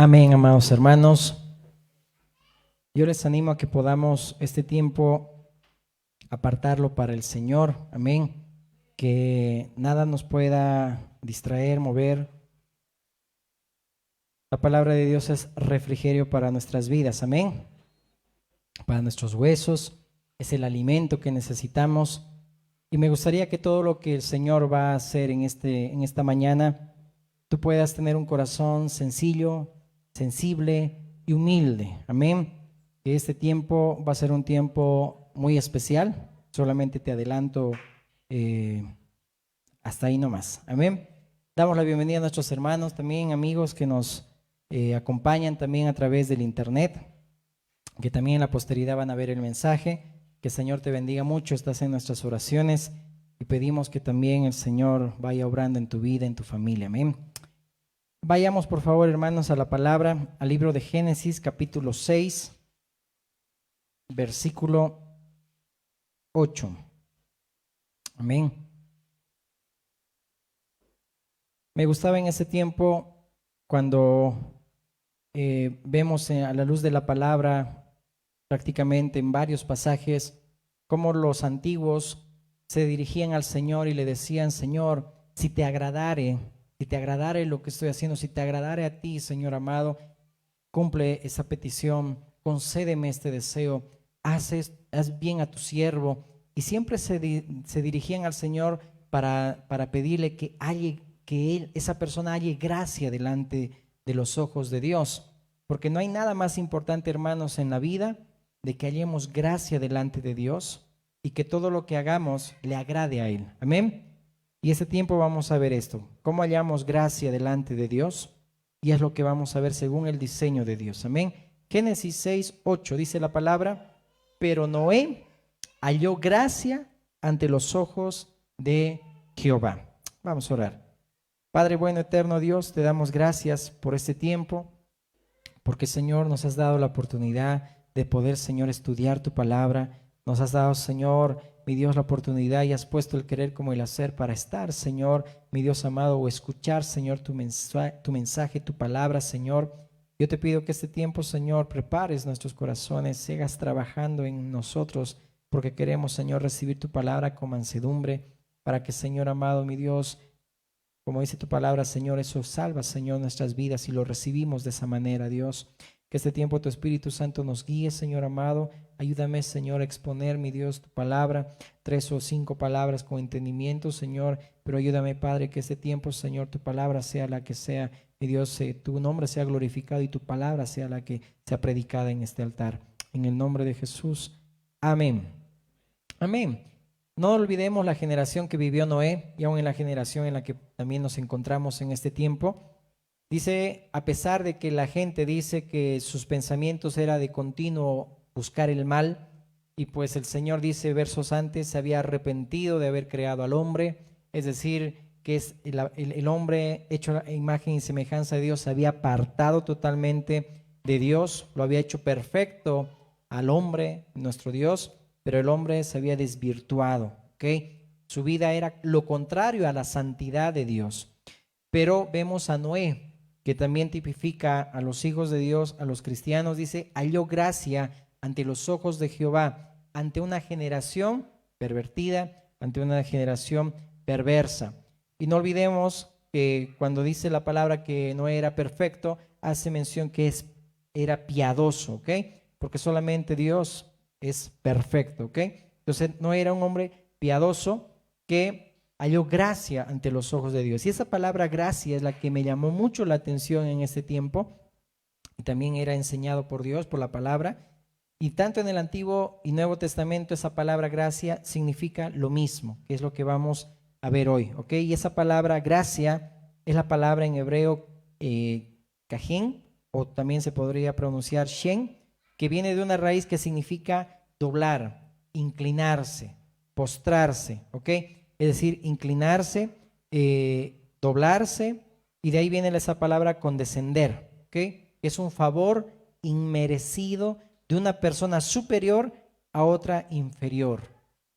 Amén, amados hermanos. Yo les animo a que podamos este tiempo apartarlo para el Señor. Amén. Que nada nos pueda distraer, mover. La palabra de Dios es refrigerio para nuestras vidas. Amén. Para nuestros huesos. Es el alimento que necesitamos. Y me gustaría que todo lo que el Señor va a hacer en esta mañana, tú puedas tener un corazón sencillo, sensible y humilde. Amén. Que este tiempo va a ser un tiempo muy especial. Solamente te adelanto hasta ahí nomás. Amén. Damos la bienvenida a nuestros hermanos, también amigos que nos acompañan también a través del internet, que también en la posteridad van a ver el mensaje. Que el Señor te bendiga mucho. Estás en nuestras oraciones y pedimos que también el Señor vaya obrando en tu vida, en tu familia. Amén. Vayamos por favor, hermanos, a la palabra, al libro de Génesis, capítulo 6, versículo 8. Amén. Me gustaba en ese tiempo cuando vemos a la luz de la palabra, prácticamente en varios pasajes, cómo los antiguos se dirigían al Señor y le decían: Señor, si te agradare lo que estoy haciendo, si te agradare a ti, Señor amado, cumple esa petición, concédeme este deseo, haz bien a tu siervo. Y siempre se dirigían al Señor para pedirle que esa persona halle gracia delante de los ojos de Dios. Porque no hay nada más importante, hermanos, en la vida de que hallemos gracia delante de Dios y que todo lo que hagamos le agrade a Él. Amén. Y este tiempo vamos a ver esto, cómo hallamos gracia delante de Dios, y es lo que vamos a ver según el diseño de Dios. Amén. Génesis 6, 8 dice la palabra: pero Noé halló gracia ante los ojos de Jehová. Vamos a orar. Padre bueno, eterno Dios, te damos gracias por este tiempo, porque Señor nos has dado la oportunidad de poder, Señor, estudiar tu palabra. Nos has dado, Señor, mi Dios, la oportunidad y has puesto el querer como el hacer para estar, Señor, mi Dios amado, o escuchar, Señor, tu mensaje, tu palabra, Señor. Yo te pido que este tiempo, Señor, prepares nuestros corazones, sigas trabajando en nosotros, porque queremos, Señor, recibir tu palabra con mansedumbre, para que, Señor amado, mi Dios, como dice tu palabra, Señor, eso salva, Señor, nuestras vidas y lo recibimos de esa manera, Dios. Que este tiempo tu Espíritu Santo nos guíe, Señor amado. Ayúdame, Señor, a exponer, mi Dios, tu palabra, 3 o 5 palabras con entendimiento, Señor. Pero ayúdame, Padre, que este tiempo, Señor, tu palabra sea la que sea, mi Dios, tu nombre sea glorificado y tu palabra sea la que sea predicada en este altar. En el nombre de Jesús. Amén. Amén. No olvidemos la generación que vivió Noé y aún en la generación en la que también nos encontramos en este tiempo. Dice, a pesar de que la gente dice que sus pensamientos era de continuo buscar el mal, y pues el Señor dice versos antes, se había arrepentido de haber creado al hombre, es decir, que es el hombre hecho a imagen y semejanza de Dios, se había apartado totalmente de Dios, lo había hecho perfecto al hombre, nuestro Dios, pero el hombre se había desvirtuado, ¿ok? Su vida era lo contrario a la santidad de Dios. Pero vemos a Noé, que también tipifica a los hijos de Dios, a los cristianos, dice, halló gracia ante los ojos de Jehová, ante una generación pervertida, ante una generación perversa. Y no olvidemos que cuando dice la palabra que no era perfecto, hace mención que era piadoso, ¿ok? Porque solamente Dios es perfecto, ¿ok? Entonces no era un hombre piadoso que halló gracia ante los ojos de Dios. Y esa palabra gracia es la que me llamó mucho la atención en este tiempo, y también era enseñado por Dios, por la palabra. Y tanto en el Antiguo y Nuevo Testamento esa palabra gracia significa lo mismo, que es lo que vamos a ver hoy, ¿ok? Y esa palabra gracia es la palabra en hebreo kahin, o también se podría pronunciar shen, que viene de una raíz que significa doblar, inclinarse, postrarse, ¿ok? Es decir, inclinarse, doblarse, y de ahí viene esa palabra condescender, ¿ok? Es un favor inmerecido de una persona superior a otra inferior.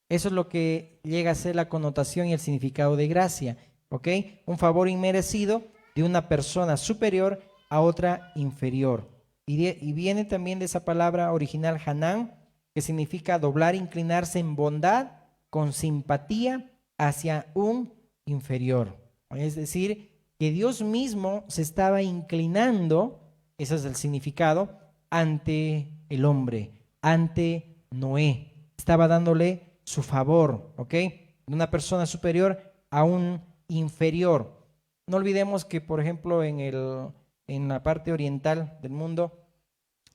Eso es lo que llega a ser la connotación y el significado de gracia, ¿ok? Un favor inmerecido de una persona superior a otra inferior. Y viene también de esa palabra original Hanán, que significa doblar, inclinarse en bondad, con simpatía hacia un inferior. Es decir, que Dios mismo se estaba inclinando, ese es el significado, ante el hombre, ante Noé. Estaba dándole su favor, ¿ok? De una persona superior a un inferior. No olvidemos que, por ejemplo, en la parte oriental del mundo,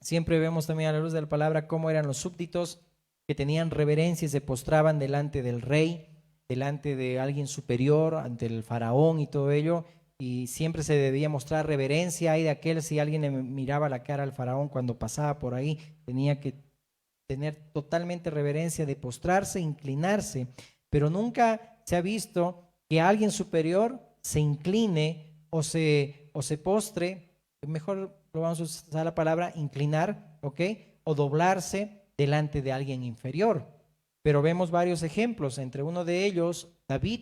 siempre vemos también a la luz de la palabra cómo eran los súbditos que tenían reverencia y se postraban delante del rey, delante de alguien superior, ante el faraón y todo ello, y siempre se debía mostrar reverencia. Hay de aquel, si alguien le miraba la cara al faraón cuando pasaba por ahí, tenía que tener totalmente reverencia, de postrarse, inclinarse, pero nunca se ha visto que alguien superior se incline o se postre, mejor lo vamos a usar la palabra inclinar, ¿ok? O doblarse delante de alguien inferior. Pero vemos varios ejemplos, entre uno de ellos, David.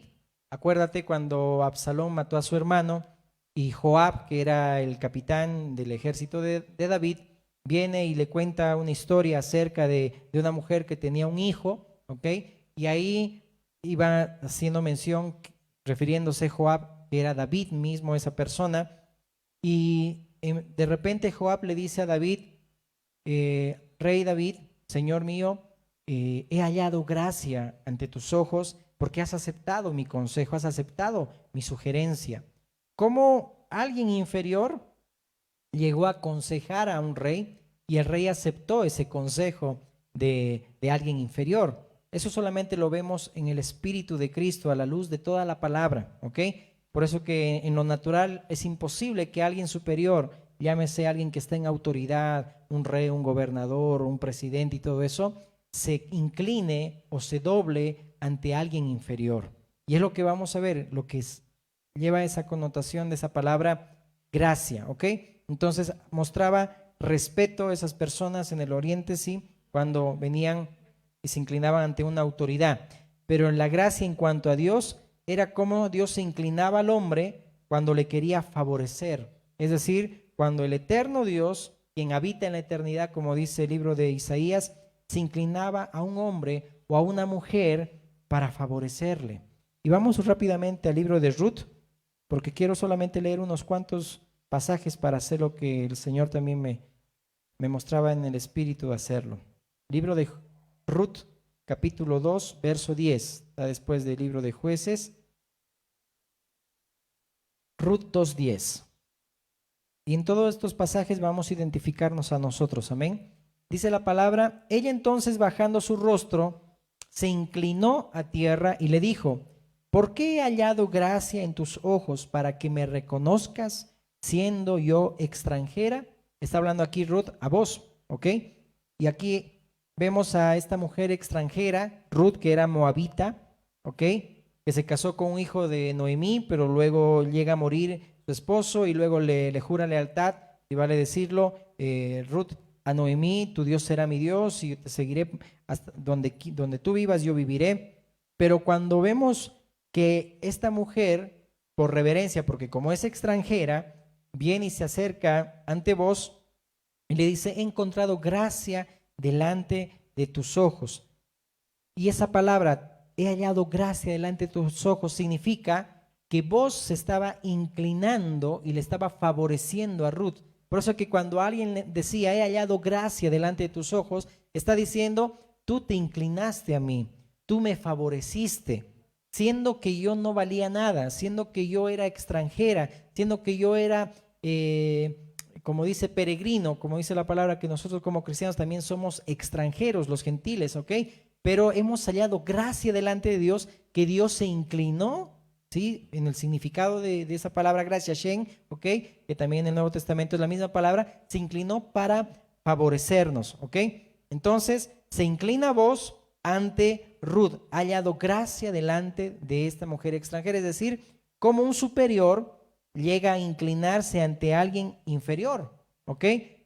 Acuérdate cuando Absalón mató a su hermano y Joab, que era el capitán del ejército de David, viene y le cuenta una historia acerca de una mujer que tenía un hijo, ¿ok? Y ahí iba haciendo mención, refiriéndose a Joab, que era David mismo, esa persona, y de repente Joab le dice a David, Rey David, Señor mío, he hallado gracia ante tus ojos porque has aceptado mi consejo, has aceptado mi sugerencia. ¿Cómo alguien inferior llegó a aconsejar a un rey y el rey aceptó ese consejo de alguien inferior? Eso solamente lo vemos en el Espíritu de Cristo a la luz de toda la palabra, ¿ok? Por eso que en lo natural es imposible que alguien superior, llámese alguien que está en autoridad, un rey, un gobernador, un presidente y todo eso, se incline o se doble ante alguien inferior. Y es lo que vamos a ver, lo que lleva esa connotación de esa palabra gracia, ¿ok? Entonces mostraba respeto a esas personas en el oriente, sí, cuando venían y se inclinaban ante una autoridad. Pero en la gracia en cuanto a Dios, era como Dios se inclinaba al hombre cuando le quería favorecer. Es decir, cuando el eterno Dios, quien habita en la eternidad, como dice el libro de Isaías, se inclinaba a un hombre o a una mujer para favorecerle. Y vamos rápidamente al libro de Ruth, porque quiero solamente leer unos cuantos pasajes para hacer lo que el Señor también me mostraba en el espíritu de hacerlo. Libro de Ruth, capítulo 2, verso 10, está después del libro de Jueces. Ruth 2:10. Y en todos estos pasajes vamos a identificarnos a nosotros, amén. Dice la palabra, ella entonces bajando su rostro, se inclinó a tierra y le dijo, ¿por qué he hallado gracia en tus ojos para que me reconozcas siendo yo extranjera? Está hablando aquí Ruth a vos, ¿ok? Y aquí vemos a esta mujer extranjera, Ruth, que era moabita, ¿ok? Que se casó con un hijo de Noemí, pero luego llega a morir su esposo y luego le jura lealtad, y vale decirlo, Ruth a Noemí, tu Dios será mi Dios y yo te seguiré hasta donde tú vivas, yo viviré. Pero cuando vemos que esta mujer, por reverencia, porque como es extranjera, viene y se acerca ante vos y le dice, he encontrado gracia delante de tus ojos. Y esa palabra, he hallado gracia delante de tus ojos, significa que vos se estaba inclinando y le estaba favoreciendo a Ruth. Por eso que cuando alguien decía, he hallado gracia delante de tus ojos, está diciendo, tú te inclinaste a mí, tú me favoreciste, siendo que yo no valía nada, siendo que yo era extranjera, siendo que yo era, como dice peregrino, como dice la palabra, que nosotros como cristianos también somos extranjeros, los gentiles, ¿ok? Pero hemos hallado gracia delante de Dios, que Dios se inclinó, ¿sí? En el significado de esa palabra gracia, Shen, ¿ok? Que también en el Nuevo Testamento es la misma palabra, se inclinó para favorecernos, ¿ok? Entonces, se inclina a vos ante Ruth, ha hallado gracia delante de esta mujer extranjera, es decir, como un superior llega a inclinarse ante alguien inferior, ¿ok?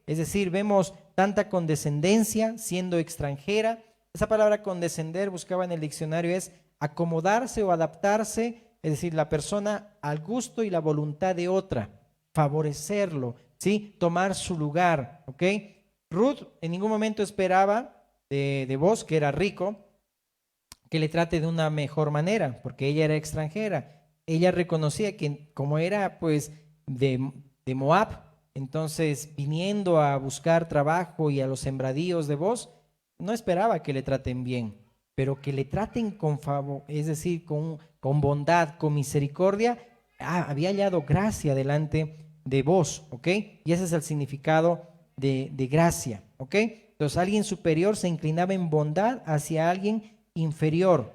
Es decir, vemos tanta condescendencia siendo extranjera. Esa palabra condescender, buscaba en el diccionario, es acomodarse o adaptarse, es decir, la persona al gusto y la voluntad de otra, favorecerlo, ¿sí? Tomar su lugar, ¿ok? Ruth en ningún momento esperaba de Boaz, que era rico, que le trate de una mejor manera, porque ella era extranjera. Ella reconocía que como era pues de Moab, entonces viniendo a buscar trabajo y a los sembradíos de Boaz, no esperaba que le traten bien, pero que le traten con favor, es decir, con bondad, con misericordia. Había hallado gracia delante de Boaz, ¿ok? Y ese es el significado de gracia, ¿ok? Entonces alguien superior se inclinaba en bondad hacia alguien inferior.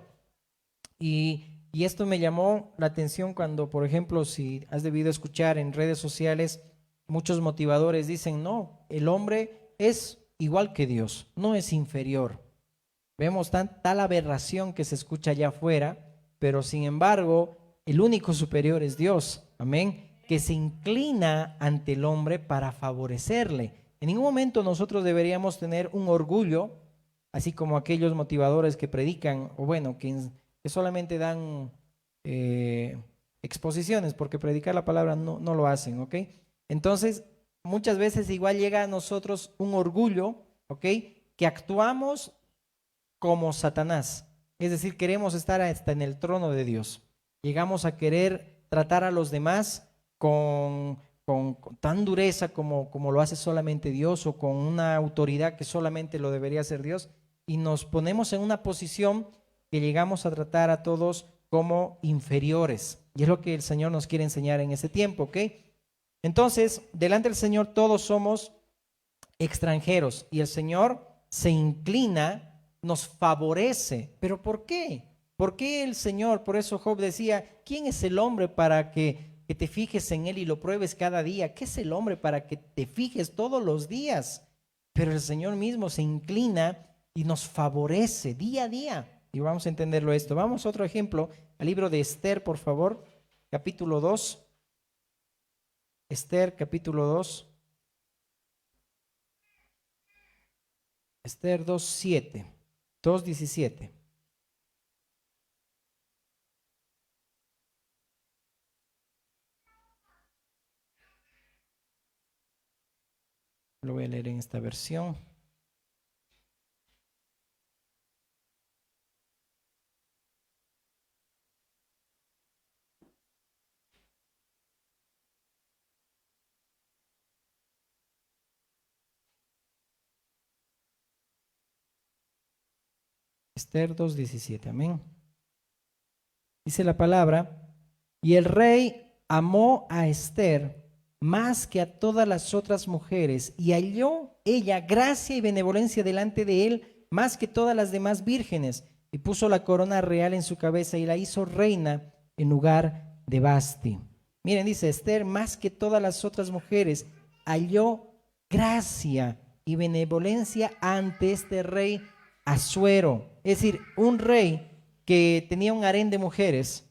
Y esto me llamó la atención cuando, por ejemplo, si has debido escuchar en redes sociales, muchos motivadores dicen, no, el hombre es igual que Dios, no es inferior. Vemos tal aberración que se escucha allá afuera, pero sin embargo, el único superior es Dios, amén, que se inclina ante el hombre para favorecerle. En ningún momento nosotros deberíamos tener un orgullo, así como aquellos motivadores que predican, o bueno, que solamente dan exposiciones, porque predicar la palabra no lo hacen, ¿ok? Entonces, muchas veces igual llega a nosotros un orgullo, ¿ok? Que actuamos como Satanás. Es decir, queremos estar hasta en el trono de Dios. Llegamos a querer tratar a los demás con tan dureza como lo hace solamente Dios, o con una autoridad que solamente lo debería hacer Dios, y nos ponemos en una posición que llegamos a tratar a todos como inferiores. Y es lo que el Señor nos quiere enseñar en ese tiempo, ¿ok? Entonces, delante del Señor todos somos extranjeros y el Señor se inclina, nos favorece. ¿Pero por qué? ¿Por qué el Señor? Por eso Job decía, ¿quién es el hombre para que te fijes en él y lo pruebes cada día? ¿Qué es el hombre para que te fijes todos los días? Pero el Señor mismo se inclina y nos favorece día a día. Y vamos a entenderlo esto. Vamos a otro ejemplo, al libro de Esther, por favor, capítulo 2. Esther, capítulo 2. Esther 2:7, 2:17. Lo voy a leer en esta versión. Esther 2:17, amén. Dice la palabra, y el rey amó a Esther más que a todas las otras mujeres, y halló ella gracia y benevolencia delante de él más que todas las demás vírgenes, y puso la corona real en su cabeza y la hizo reina en lugar de Basti. Miren, dice Esther, más que todas las otras mujeres, halló gracia y benevolencia ante este rey Asuero. Es decir, un rey que tenía un harén de mujeres,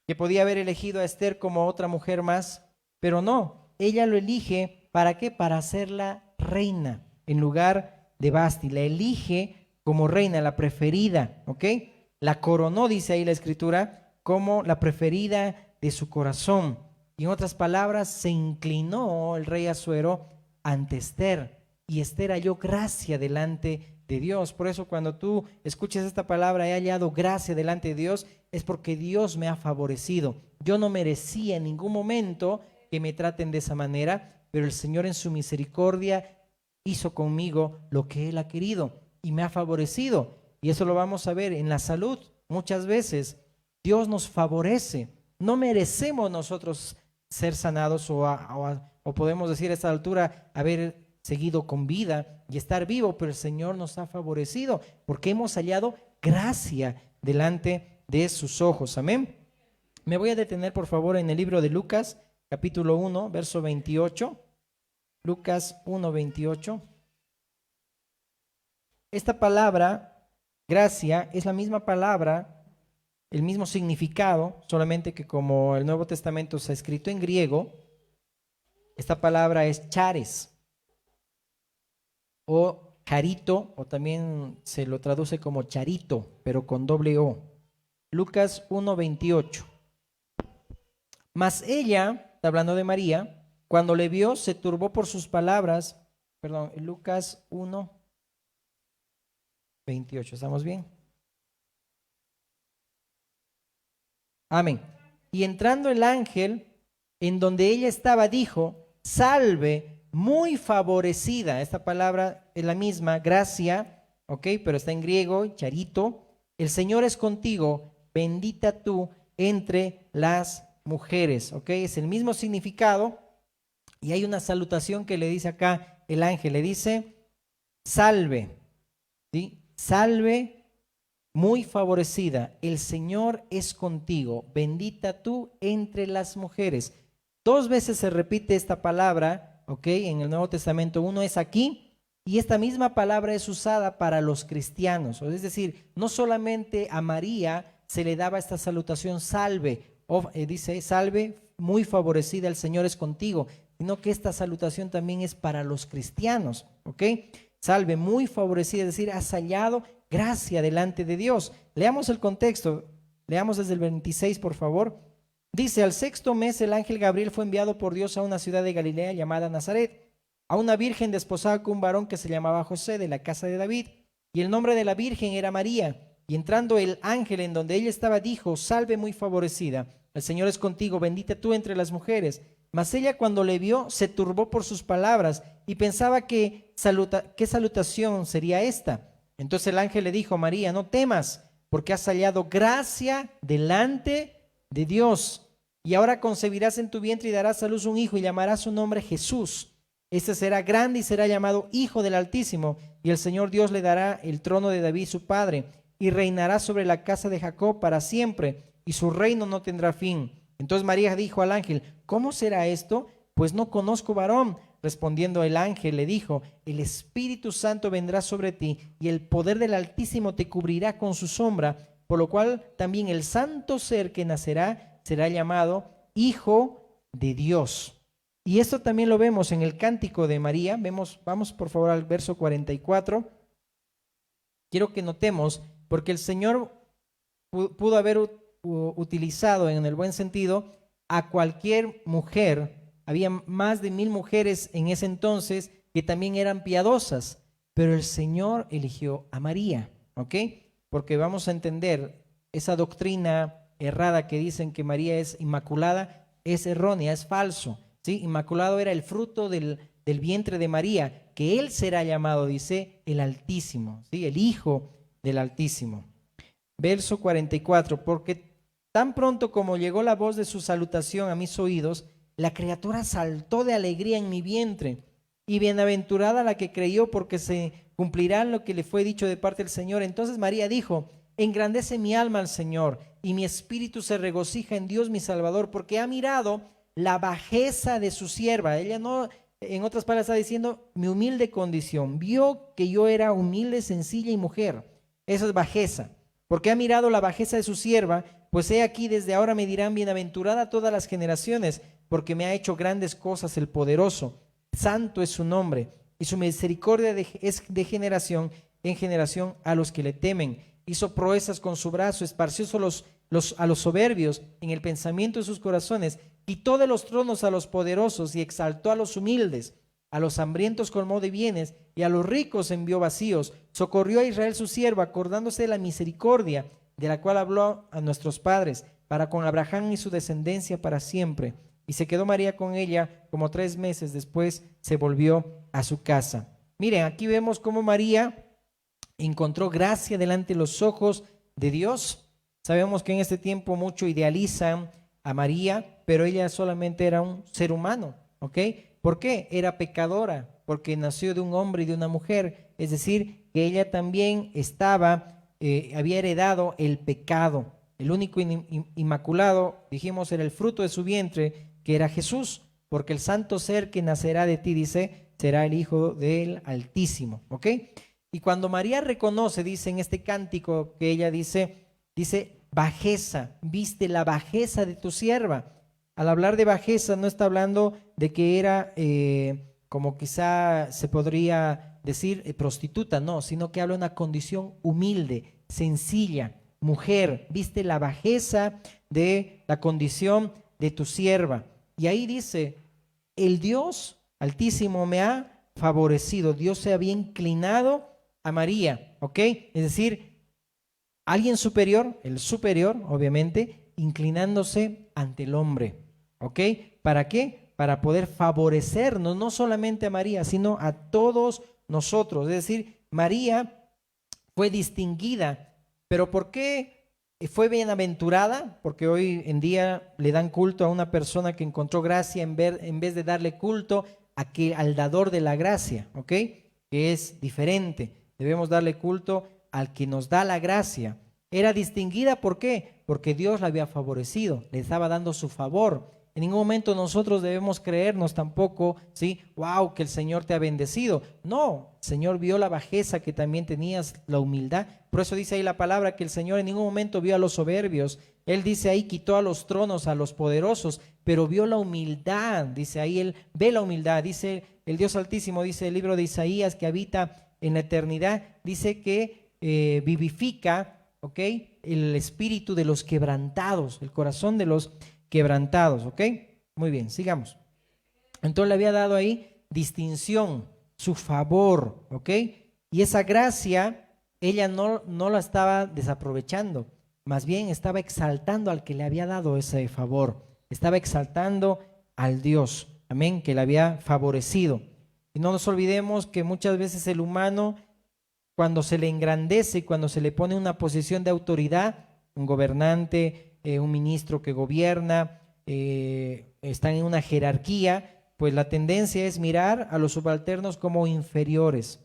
que podía haber elegido a Esther como otra mujer más, pero no, ella lo elige, ¿para qué? Para hacerla reina en lugar de Basti. La elige como reina, la preferida, ¿ok? La coronó, dice ahí la escritura, como la preferida de su corazón. Y en otras palabras, se inclinó el rey Asuero ante Esther, y Esther halló gracia delante de Dios. Por eso cuando tú escuches esta palabra, he hallado gracia delante de Dios, es porque Dios me ha favorecido. Yo no merecía en ningún momento que me traten de esa manera, pero el Señor en su misericordia hizo conmigo lo que Él ha querido y me ha favorecido. Y eso lo vamos a ver en la salud. Muchas veces Dios nos favorece. No merecemos nosotros ser sanados o podemos decir a esta altura haber seguido con vida y estar vivo, pero el Señor nos ha favorecido porque hemos hallado gracia delante de sus ojos. Amén. Me voy a detener, por favor, en el libro de Lucas, capítulo 1, verso 28. Lucas 1, 28. Esta palabra, gracia, es la misma palabra, el mismo significado, solamente que como el Nuevo Testamento se ha escrito en griego, esta palabra es charis o carito, o también se lo traduce como charito, pero con doble O. Lucas 1:28. Mas ella, está hablando de María, cuando le vio, se turbó por sus palabras. Perdón, Lucas 1, 28, ¿estamos bien? Amén. Y entrando el ángel en donde ella estaba, dijo: salve, muy favorecida. Esta palabra es la misma, gracia, ok, pero está en griego, charito. El Señor es contigo, bendita tú entre las mujeres, ok, es el mismo significado. Y hay una salutación que le dice acá el ángel, le dice: salve, ¿sí? Salve, muy favorecida, el Señor es contigo, bendita tú entre las mujeres. Dos veces se repite esta palabra, ¿ok? En el Nuevo Testamento. Uno es aquí, y esta misma palabra es usada para los cristianos. Es decir, no solamente a María se le daba esta salutación, salve, dice, salve, muy favorecida, el Señor es contigo, sino que esta salutación también es para los cristianos, ¿ok? Salve, muy favorecida, es decir, has hallado gracia delante de Dios. Leamos el contexto, leamos desde el 26, por favor. Dice: al sexto mes el ángel Gabriel fue enviado por Dios a una ciudad de Galilea llamada Nazaret, a una virgen desposada con un varón que se llamaba José, de la casa de David, y el nombre de la virgen era María. Y entrando el ángel en donde ella estaba, dijo: salve, muy favorecida, el Señor es contigo, bendita tú entre las mujeres. Mas ella, cuando le vio, se turbó por sus palabras y pensaba qué salutación sería esta. Entonces el ángel le dijo: María, no temas, porque has hallado gracia delante de Dios. Y ahora concebirás en tu vientre y darás a luz un hijo, y llamarás su nombre Jesús. Este será grande y será llamado Hijo del Altísimo, y el Señor Dios le dará el trono de David su padre, y reinará sobre la casa de Jacob para siempre, y su reino no tendrá fin. Entonces María dijo al ángel: ¿cómo será esto? Pues no conozco varón. Respondiendo el ángel le dijo: el Espíritu Santo vendrá sobre ti, y el poder del Altísimo te cubrirá con su sombra, por lo cual también el santo ser que nacerá será llamado Hijo de Dios. Y esto también lo vemos en el cántico de María. Vamos por favor al verso 44. Quiero que notemos, porque el Señor pudo haber utilizado en el buen sentido a cualquier mujer. Había más de 1000 mujeres en ese entonces que también eran piadosas, pero el Señor eligió a María, ¿ok? Porque vamos a entender esa doctrina errada que dicen que María es inmaculada, es errónea, es falso, ¿sí? Inmaculado era el fruto del vientre de María, que él será llamado, dice, el Altísimo, ¿sí? El Hijo del Altísimo. Verso 44, porque tan pronto como llegó la voz de su salutación a mis oídos, la criatura saltó de alegría en mi vientre, y bienaventurada la que creyó, porque se cumplirá lo que le fue dicho de parte del Señor. Entonces María dijo: engrandece mi alma al Señor, y mi espíritu se regocija en Dios mi Salvador, porque ha mirado la bajeza de su sierva. Ella no, en otras palabras, está diciendo mi humilde condición. Vio que yo era humilde, sencilla y mujer. Eso es bajeza. Porque ha mirado la bajeza de su sierva, pues he aquí desde ahora me dirán bienaventurada todas las generaciones, porque me ha hecho grandes cosas el poderoso. Santo es su nombre, y su misericordia es de generación en generación a los que le temen. Hizo proezas con su brazo, esparció a los soberbios en el pensamiento de sus corazones, quitó de los tronos a los poderosos y exaltó a los humildes. A los hambrientos colmó de bienes, y a los ricos envió vacíos. Socorrió a Israel su siervo, acordándose de la misericordia de la cual habló a nuestros padres, para con Abraham y su descendencia para siempre. Y se quedó María con ella como 3 meses, después se volvió a su casa. Miren, aquí vemos cómo María encontró gracia delante de los ojos de Dios. Sabemos que en este tiempo mucho idealizan a María, pero ella solamente era un ser humano, ¿ok? ¿Por qué? Era pecadora, porque nació de un hombre y de una mujer, es decir, que ella también había heredado el pecado. El único inmaculado, dijimos, era el fruto de su vientre, que era Jesús, porque el santo ser que nacerá de ti, dice, será el Hijo del Altísimo, ¿ok? Y cuando María reconoce, dice en este cántico que ella dice bajeza, viste la bajeza de tu sierva. Al hablar de bajeza no está hablando de que era como quizá se podría decir prostituta, no, sino que habla de una condición humilde, sencilla, mujer, viste la bajeza de la condición de tu sierva. Y ahí dice, el Dios Altísimo me ha favorecido. Dios se había inclinado a María, ¿ok? Es decir, alguien superior, el superior, obviamente, inclinándose ante el hombre, ¿ok? ¿Para qué? Para poder favorecernos, no solamente a María, sino a todos nosotros. Es decir, María fue distinguida, pero ¿por qué fue bienaventurada? Porque hoy en día le dan culto a una persona que encontró gracia en vez de darle culto al dador de la gracia, ¿ok? Que es diferente. Debemos darle culto al que nos da la gracia. Era distinguida, ¿por qué? Porque Dios la había favorecido, le estaba dando su favor. En ningún momento nosotros debemos creernos tampoco, ¿sí? Wow, que el Señor te ha bendecido. No, el Señor vio la bajeza que también tenías, la humildad. Por eso dice ahí la palabra que el Señor en ningún momento vio a los soberbios. Él dice ahí, quitó a los tronos, a los poderosos, pero vio la humildad. Dice ahí, Él ve la humildad. Dice el Dios Altísimo, dice el libro de Isaías, que habita en la eternidad, dice que vivifica, ¿ok? El espíritu de los quebrantados, el corazón de los quebrantados, ¿ok? Muy bien, sigamos. Entonces le había dado ahí distinción, su favor, ¿ok? Y esa gracia, ella no la estaba desaprovechando, más bien estaba exaltando al que le había dado ese favor, estaba exaltando al Dios, amén, que le había favorecido. Y no nos olvidemos que muchas veces el humano, cuando se le engrandece, cuando se le pone una posición de autoridad, un gobernante, un ministro que gobierna, están en una jerarquía, pues la tendencia es mirar a los subalternos como inferiores,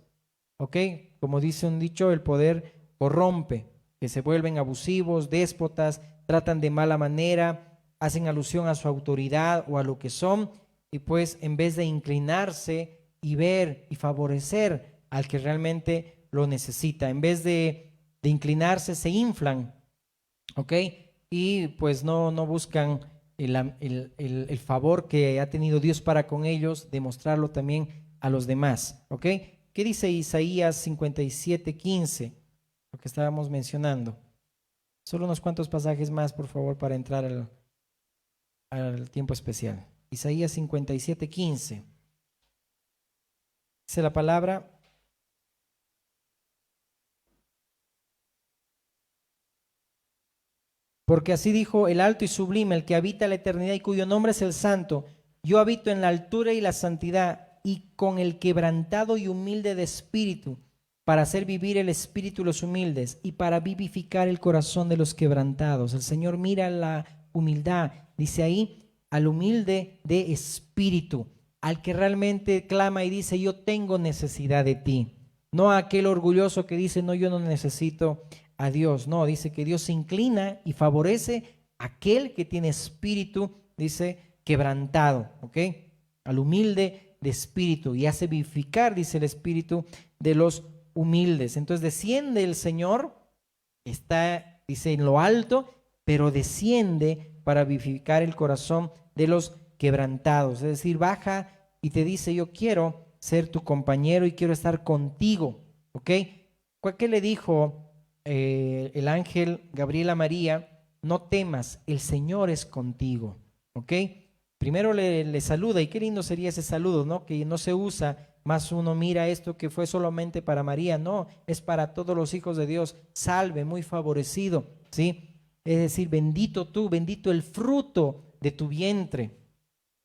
¿ok? Como dice un dicho, el poder corrompe, que se vuelven abusivos, déspotas, tratan de mala manera, hacen alusión a su autoridad o a lo que son, y pues en vez de inclinarse y ver y favorecer al que realmente lo necesita, en vez de inclinarse, se inflan, ¿ok? Y pues no buscan el favor que ha tenido Dios para con ellos, demostrarlo también a los demás, ¿ok? ¿Qué dice Isaías 57:15? Lo que estábamos mencionando. Solo unos cuantos pasajes más, por favor, para entrar al tiempo especial. Isaías 57:15. Dice la palabra: porque así dijo el alto y sublime, el que habita la eternidad y cuyo nombre es el Santo. Yo habito en la altura y la santidad, y con el quebrantado y humilde de espíritu, para hacer vivir el espíritu de los humildes y para vivificar el corazón de los quebrantados. El Señor mira la humildad, dice ahí, al humilde de espíritu, al que realmente clama y dice: yo tengo necesidad de ti. No a aquel orgulloso que dice: no, yo no necesito a Dios. No, dice que Dios se inclina y favorece a aquel que tiene espíritu, dice, quebrantado, ¿ok? Al humilde de espíritu, y hace vivificar, dice, el espíritu de los humildes. Entonces desciende el Señor, está, dice, en lo alto, pero desciende para vivificar el corazón de los quebrantados. Es decir, baja y te dice: yo quiero ser tu compañero y quiero estar contigo, ¿ok? ¿Qué le dijo el ángel Gabriel a María? No temas, el Señor es contigo, ¿ok? Primero le saluda, y qué lindo sería ese saludo, ¿no? Que no se usa, más uno mira esto que fue solamente para María, no, es para todos los hijos de Dios. Salve, muy favorecido, ¿sí? Es decir, bendito tú, bendito el fruto de tu vientre.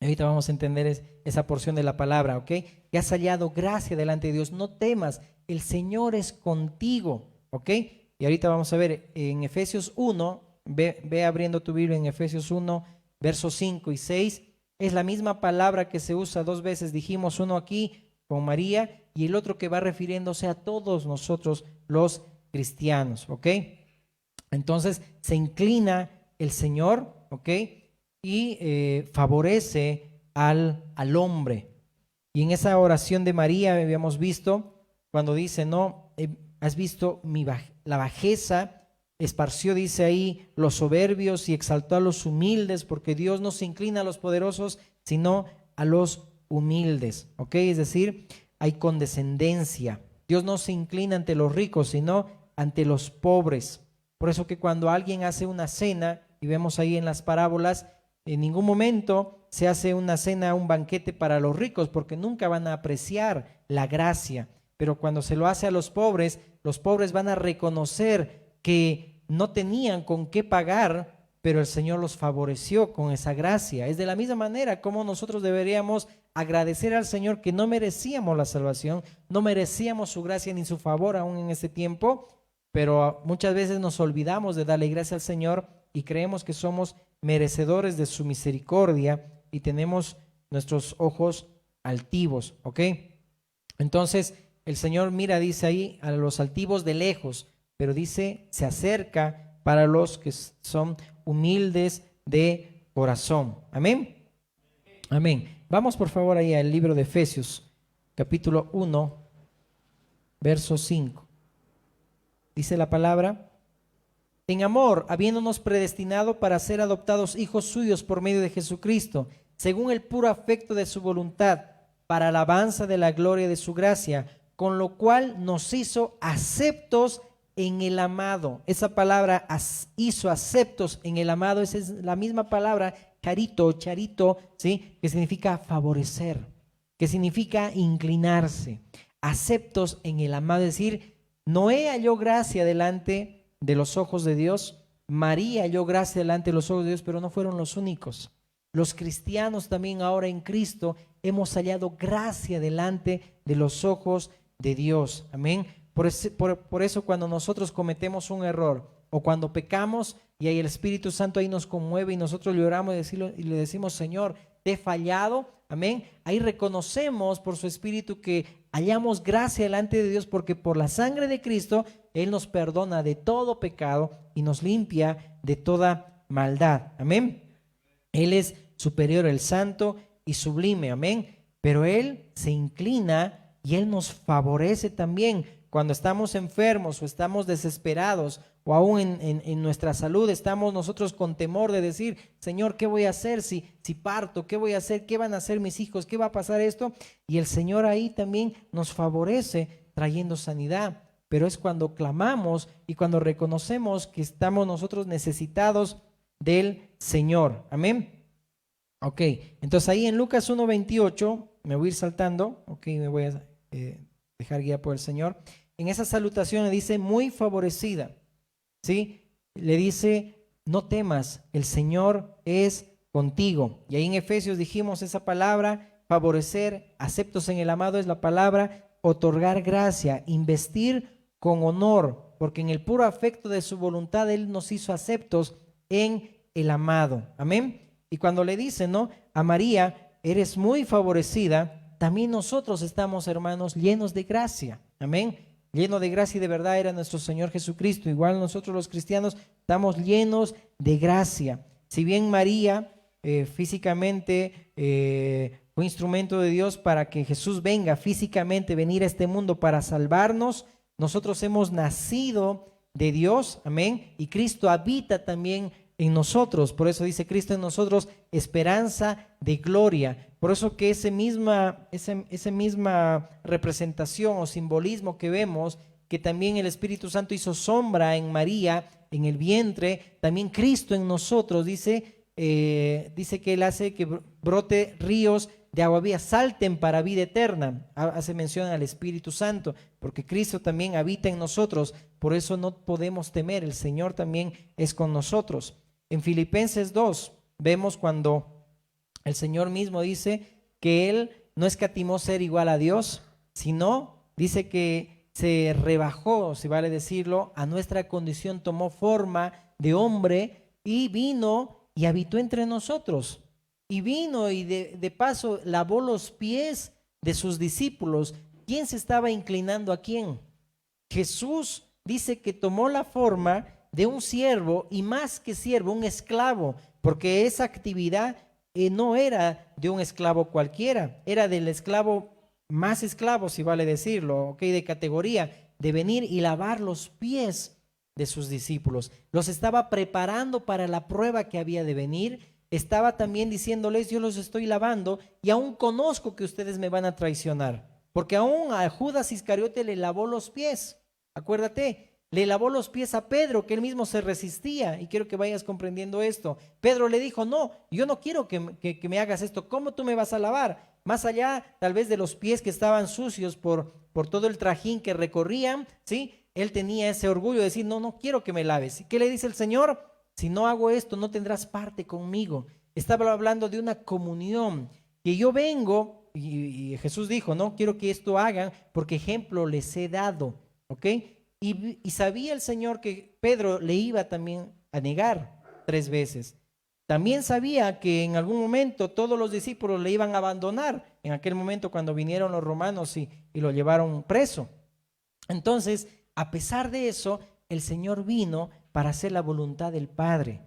Ahorita vamos a entender esa porción de la palabra, ¿ok? Que has hallado gracia delante de Dios, no temas, el Señor es contigo, ¿ok? Y ahorita vamos a ver en Efesios 1, ve abriendo tu Biblia en Efesios 1, versos 5 y 6, es la misma palabra que se usa dos veces. Dijimos uno aquí con María y el otro que va refiriéndose a todos nosotros los cristianos, ¿ok? Entonces se inclina el Señor, ¿ok? Y favorece al hombre. Y en esa oración de María habíamos visto cuando dice: no, has visto la bajeza, esparció, dice ahí, los soberbios y exaltó a los humildes, porque Dios no se inclina a los poderosos, sino a los humildes, ¿ok? Es decir, hay condescendencia. Dios no se inclina ante los ricos, sino ante los pobres. Por eso que cuando alguien hace una cena, y vemos ahí en las parábolas, en ningún momento se hace una cena, un banquete para los ricos, porque nunca van a apreciar la gracia. Pero cuando se lo hace a los pobres van a reconocer que no tenían con qué pagar, pero el Señor los favoreció con esa gracia. Es de la misma manera como nosotros deberíamos agradecer al Señor, que no merecíamos la salvación, no merecíamos su gracia ni su favor aún en este tiempo, pero muchas veces nos olvidamos de darle gracias al Señor y creemos que somos merecedores de su misericordia y tenemos nuestros ojos altivos, ¿ok? Entonces el Señor mira, dice ahí, a los altivos de lejos, pero dice, se acerca para los que son humildes de corazón. Amén. Amén. Vamos por favor ahí al libro de Efesios, capítulo 1, verso 5. Dice la palabra: en amor, habiéndonos predestinado para ser adoptados hijos suyos por medio de Jesucristo, según el puro afecto de su voluntad, para alabanza de la gloria de su gracia, con lo cual nos hizo aceptos en el amado. Esa palabra hizo aceptos en el amado, esa es la misma palabra charito, ¿sí? Que significa favorecer, que significa inclinarse. Aceptos en el amado, es decir, Noé halló gracia delante de los ojos de Dios, María halló gracia delante de los ojos de Dios, pero no fueron los únicos. Los cristianos también ahora en Cristo hemos hallado gracia delante de los ojos de Dios. Amén. Por eso cuando nosotros cometemos un error o cuando pecamos y ahí el Espíritu Santo ahí nos conmueve y nosotros lloramos y le decimos: Señor, te he fallado. Amén. Ahí reconocemos por su Espíritu que hallamos gracia delante de Dios, porque por la sangre de Cristo Él nos perdona de todo pecado y nos limpia de toda maldad. Amén. Él es superior, el santo y sublime. Amén. Pero Él se inclina y Él nos favorece también. Cuando estamos enfermos o estamos desesperados o aún en nuestra salud estamos nosotros con temor de decir: Señor, ¿qué voy a hacer si parto? ¿Qué voy a hacer? ¿Qué van a hacer mis hijos? ¿Qué va a pasar esto? Y el Señor ahí también nos favorece trayendo sanidad. Pero es cuando clamamos y cuando reconocemos que estamos nosotros necesitados del Señor. Amén. Ok, entonces ahí en Lucas 1:28, me voy a ir saltando, ok, me voy a dejar guiar por el Señor. En esa salutación le dice: muy favorecida, ¿sí? Le dice: no temas, el Señor es contigo. Y ahí en Efesios dijimos esa palabra, favorecer, aceptos en el amado, es la palabra otorgar gracia, investir con honor, porque en el puro afecto de su voluntad Él nos hizo aceptos en el amado. Amén. Y cuando le dice, ¿no?, a María: eres muy favorecida, también nosotros estamos, hermanos, llenos de gracia. Amén. Lleno de gracia y de verdad era nuestro Señor Jesucristo. Igual nosotros los cristianos estamos llenos de gracia. Si bien María físicamente fue instrumento de Dios para que Jesús venga físicamente, venir a este mundo para salvarnos, nosotros hemos nacido de Dios. Amén. Y Cristo habita también en nosotros. Por eso dice Cristo en nosotros, esperanza de gloria. Por eso que esa misma representación o simbolismo que vemos, que también el Espíritu Santo hizo sombra en María, en el vientre, también Cristo en nosotros, dice que Él hace que brote ríos de agua viva, salten para vida eterna. Hace mención al Espíritu Santo, porque Cristo también habita en nosotros. Por eso no podemos temer, el Señor también es con nosotros. En Filipenses 2 vemos cuando el Señor mismo dice que Él no escatimó ser igual a Dios, sino dice que se rebajó, si vale decirlo, a nuestra condición, tomó forma de hombre y vino y habitó entre nosotros. Y vino y de paso lavó los pies de sus discípulos. ¿Quién se estaba inclinando a quién? Jesús dice que tomó la forma de un siervo, y más que siervo, un esclavo, porque esa actividad no era de un esclavo cualquiera, era del esclavo más esclavo, si vale decirlo, okay, de categoría, de venir y lavar los pies de sus discípulos. Los estaba preparando para la prueba que había de venir. Estaba también diciéndoles: yo los estoy lavando y aún conozco que ustedes me van a traicionar, porque aún a Judas Iscariote le lavó los pies. Acuérdate, le lavó los pies a Pedro, que él mismo se resistía. Y quiero que vayas comprendiendo esto. Pedro le dijo, no, yo no quiero que me hagas esto. ¿Cómo tú me vas a lavar? Más allá tal vez de los pies que estaban sucios por todo el trajín que recorrían, ¿sí? Él tenía ese orgullo de decir, no, no quiero que me laves. ¿Y qué le dice el Señor? Si no hago esto, no tendrás parte conmigo. Estaba hablando de una comunión, que yo vengo, y Jesús dijo, no quiero que esto hagan, porque ejemplo les he dado, ¿ok? Y sabía el Señor que Pedro le iba también a negar 3 veces. También sabía que en algún momento todos los discípulos le iban a abandonar, en aquel momento cuando vinieron los romanos y lo llevaron preso. Entonces, a pesar de eso, el Señor vino para hacer la voluntad del Padre.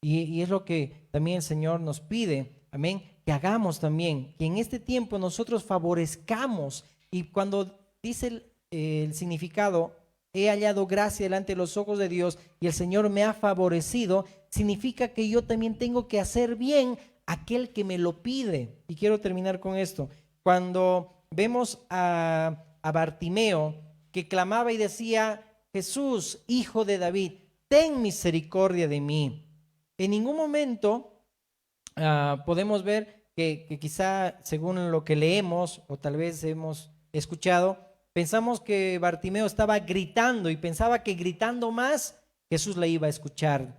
Y es lo que también el Señor nos pide, amén, que hagamos también, que en este tiempo nosotros favorezcamos. Y cuando dice el significado, he hallado gracia delante de los ojos de Dios y el Señor me ha favorecido, significa que yo también tengo que hacer bien a aquel que me lo pide. Y quiero terminar con esto. Cuando vemos a Bartimeo, que clamaba y decía, Jesús, hijo de David, ten misericordia de mí. En ningún momento podemos ver que quizá según lo que leemos o tal vez hemos escuchado, pensamos que Bartimeo estaba gritando y pensaba que gritando más Jesús le iba a escuchar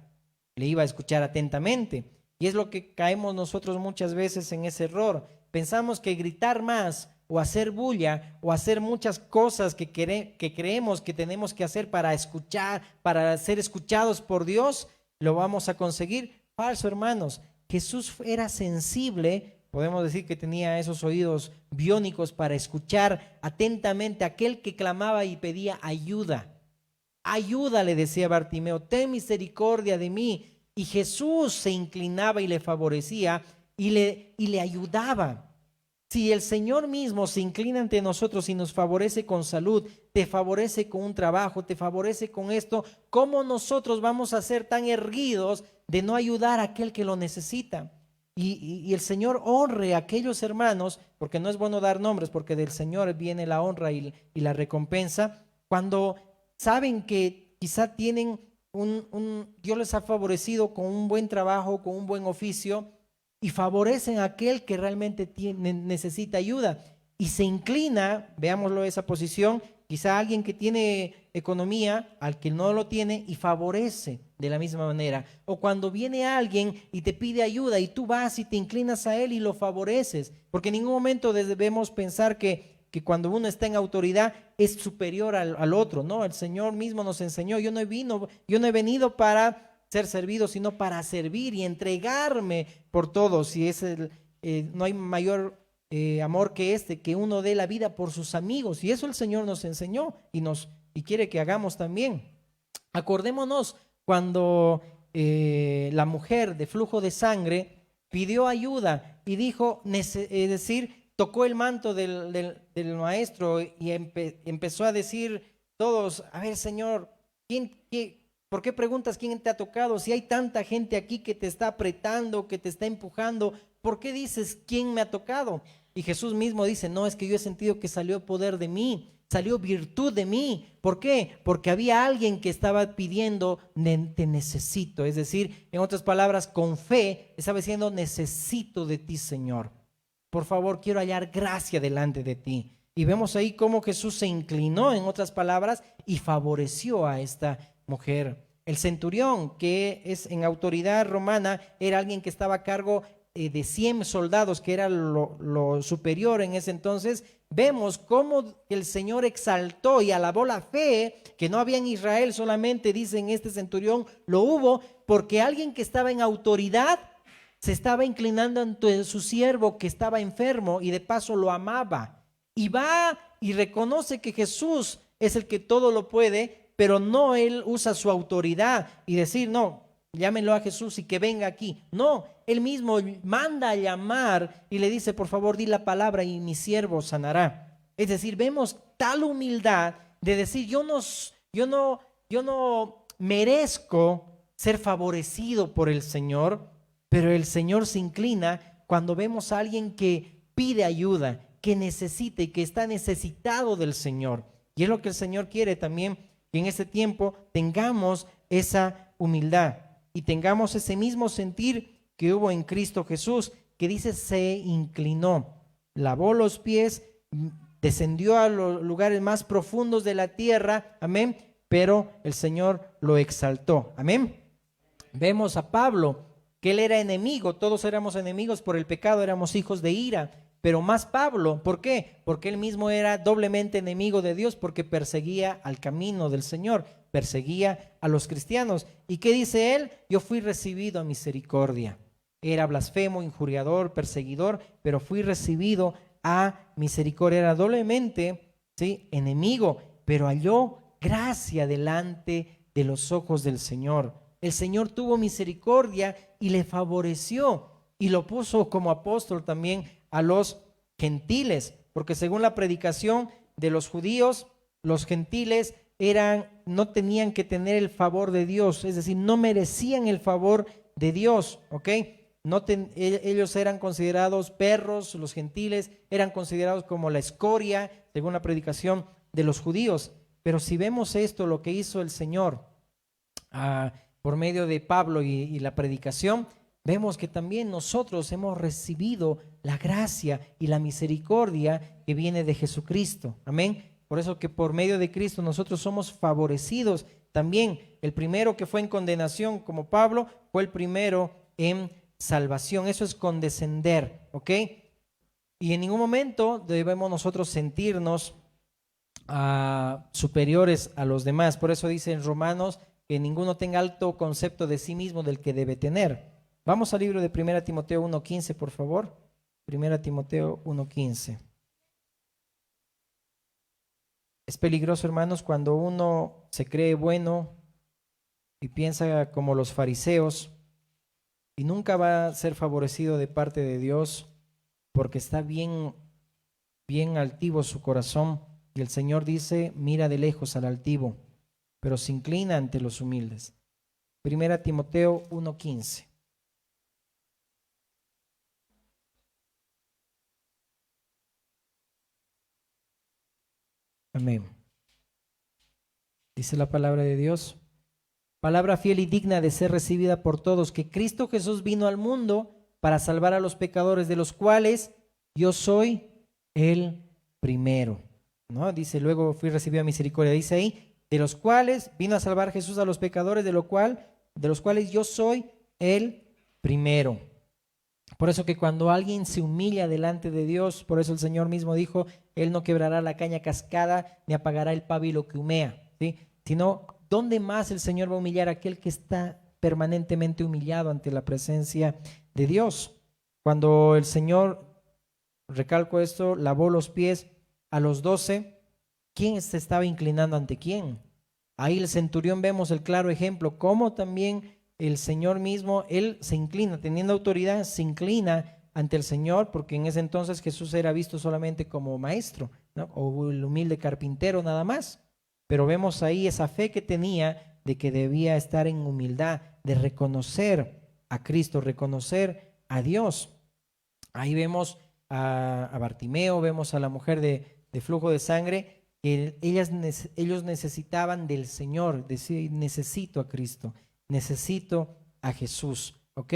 atentamente. Y es lo que caemos nosotros muchas veces en ese error. Pensamos que gritar más o hacer bulla o hacer muchas cosas que creemos que tenemos que hacer para escuchar, para ser escuchados por Dios, lo vamos a conseguir. Falso, hermanos. Jesús era sensible, podemos decir que tenía esos oídos biónicos para escuchar atentamente a aquel que clamaba y pedía ayuda. Ayuda, le decía Bartimeo, ten misericordia de mí. Y Jesús se inclinaba y le favorecía y le ayudaba. Si el Señor mismo se inclina ante nosotros y nos favorece con salud, te favorece con un trabajo, te favorece con esto, ¿cómo nosotros vamos a ser tan erguidos de no ayudar a aquel que lo necesita? Y el Señor honre a aquellos hermanos, porque no es bueno dar nombres, porque del Señor viene la honra y la recompensa, cuando saben que quizá tienen Dios les ha favorecido con un buen trabajo, con un buen oficio, y favorecen a aquel que realmente necesita ayuda y se inclina, veámoslo esa posición, quizá alguien que tiene economía al que no lo tiene y favorece de la misma manera. O cuando viene alguien y te pide ayuda y tú vas y te inclinas a él y lo favoreces, porque en ningún momento debemos pensar que cuando uno está en autoridad es superior al otro, ¿no? El Señor mismo nos enseñó, yo no he venido para ser servido, sino para servir y entregarme por todos. Y no hay mayor amor que que uno dé la vida por sus amigos. Y eso el Señor nos enseñó y quiere que hagamos también. Acordémonos cuando la mujer de flujo de sangre pidió ayuda y dijo, tocó el manto del maestro y empezó a decir todos, a ver, Señor, ¿por qué preguntas quién te ha tocado? Si hay tanta gente aquí que te está apretando, que te está empujando, ¿por qué dices quién me ha tocado? Y Jesús mismo dice, no, es que yo he sentido que salió poder de mí, salió virtud de mí. ¿Por qué? Porque había alguien que estaba pidiendo, te necesito. Es decir, en otras palabras, con fe, estaba diciendo, necesito de ti, Señor. Por favor, quiero hallar gracia delante de ti. Y vemos ahí cómo Jesús se inclinó, en otras palabras, y favoreció a esta mujer. El centurión, que es en autoridad romana, era alguien que estaba a cargo de 100 soldados, que era lo superior en ese entonces. Vemos cómo el Señor exaltó y alabó la fe que no había en Israel solamente, dice en este centurión, lo hubo porque alguien que estaba en autoridad se estaba inclinando ante su siervo que estaba enfermo y de paso lo amaba. Y va y reconoce que Jesús es el que todo lo puede, pero no él usa su autoridad y decir, no, llámenlo a Jesús y que venga aquí. No, él mismo manda a llamar y le dice, por favor, di la palabra y mi siervo sanará. Es decir, vemos tal humildad de decir, yo no merezco ser favorecido por el Señor, pero el Señor se inclina cuando vemos a alguien que pide ayuda, que necesita y que está necesitado del Señor. Y es lo que el Señor quiere también que en este tiempo tengamos esa humildad y tengamos ese mismo sentir que hubo en Cristo Jesús, que dice se inclinó, lavó los pies, descendió a los lugares más profundos de la tierra, amén, pero el Señor lo exaltó, amén. Vemos a Pablo, que él era enemigo, todos éramos enemigos por el pecado, éramos hijos de ira, pero más Pablo, ¿por qué? Porque él mismo era doblemente enemigo de Dios, porque perseguía al camino del Señor, perseguía a los cristianos. ¿Y qué dice él? Yo fui recibido a misericordia. Era blasfemo, injuriador, perseguidor, pero fui recibido a misericordia. Era doblemente, ¿sí?, enemigo, pero halló gracia delante de los ojos del Señor. El Señor tuvo misericordia y le favoreció y lo puso como apóstol también a los gentiles, porque según la predicación de los judíos, los gentiles no tenían que tener el favor de Dios, es decir, no merecían el favor de Dios, ¿ok? Ellos eran considerados perros, los gentiles eran considerados como la escoria, según la predicación de los judíos. Pero si vemos esto, lo que hizo el Señor por medio de Pablo y la predicación, vemos que también nosotros hemos recibido la gracia y la misericordia que viene de Jesucristo. Amén. Por eso que por medio de Cristo nosotros somos favorecidos también. El primero que fue en condenación, como Pablo, fue el primero en salvación. Eso es condescender, ¿ok? Y en ningún momento debemos nosotros sentirnos superiores a los demás. Por eso dice en Romanos que ninguno tenga alto concepto de sí mismo del que debe tener. Vamos al libro de 1 Timoteo 1:15, por favor. 1 Timoteo 1:15. Es peligroso, hermanos, cuando uno se cree bueno y piensa como los fariseos y nunca va a ser favorecido de parte de Dios porque está bien altivo su corazón. Y el Señor dice, mira de lejos al altivo, pero se inclina ante los humildes. 1 Timoteo 1:15. Amén. Dice la palabra de Dios, palabra fiel y digna de ser recibida por todos, que Cristo Jesús vino al mundo para salvar a los pecadores, de los cuales yo soy el primero. ¿No? Dice, luego fui recibido a misericordia. Dice ahí, de los cuales vino a salvar Jesús a los pecadores, de los cuales yo soy el primero. Por eso que cuando alguien se humilla delante de Dios, por eso el Señor mismo dijo, Él no quebrará la caña cascada, ni apagará el pábilo que humea, ¿sí? Sino, ¿dónde más el Señor va a humillar a aquel que está permanentemente humillado ante la presencia de Dios? Cuando el Señor, recalco esto, lavó los pies a los 12, ¿quién se estaba inclinando ante quién? Ahí el centurión vemos el claro ejemplo, cómo también el Señor mismo, Él se inclina, teniendo autoridad, se inclina ante el Señor, porque en ese entonces Jesús era visto solamente como maestro, ¿no? O el humilde carpintero nada más. Pero vemos ahí esa fe que tenía de que debía estar en humildad, de reconocer a Cristo, reconocer a Dios. Ahí vemos a Bartimeo, vemos a la mujer de flujo de sangre, que ellos necesitaban del Señor, decir, necesito a Cristo, necesito a Jesús, ¿ok?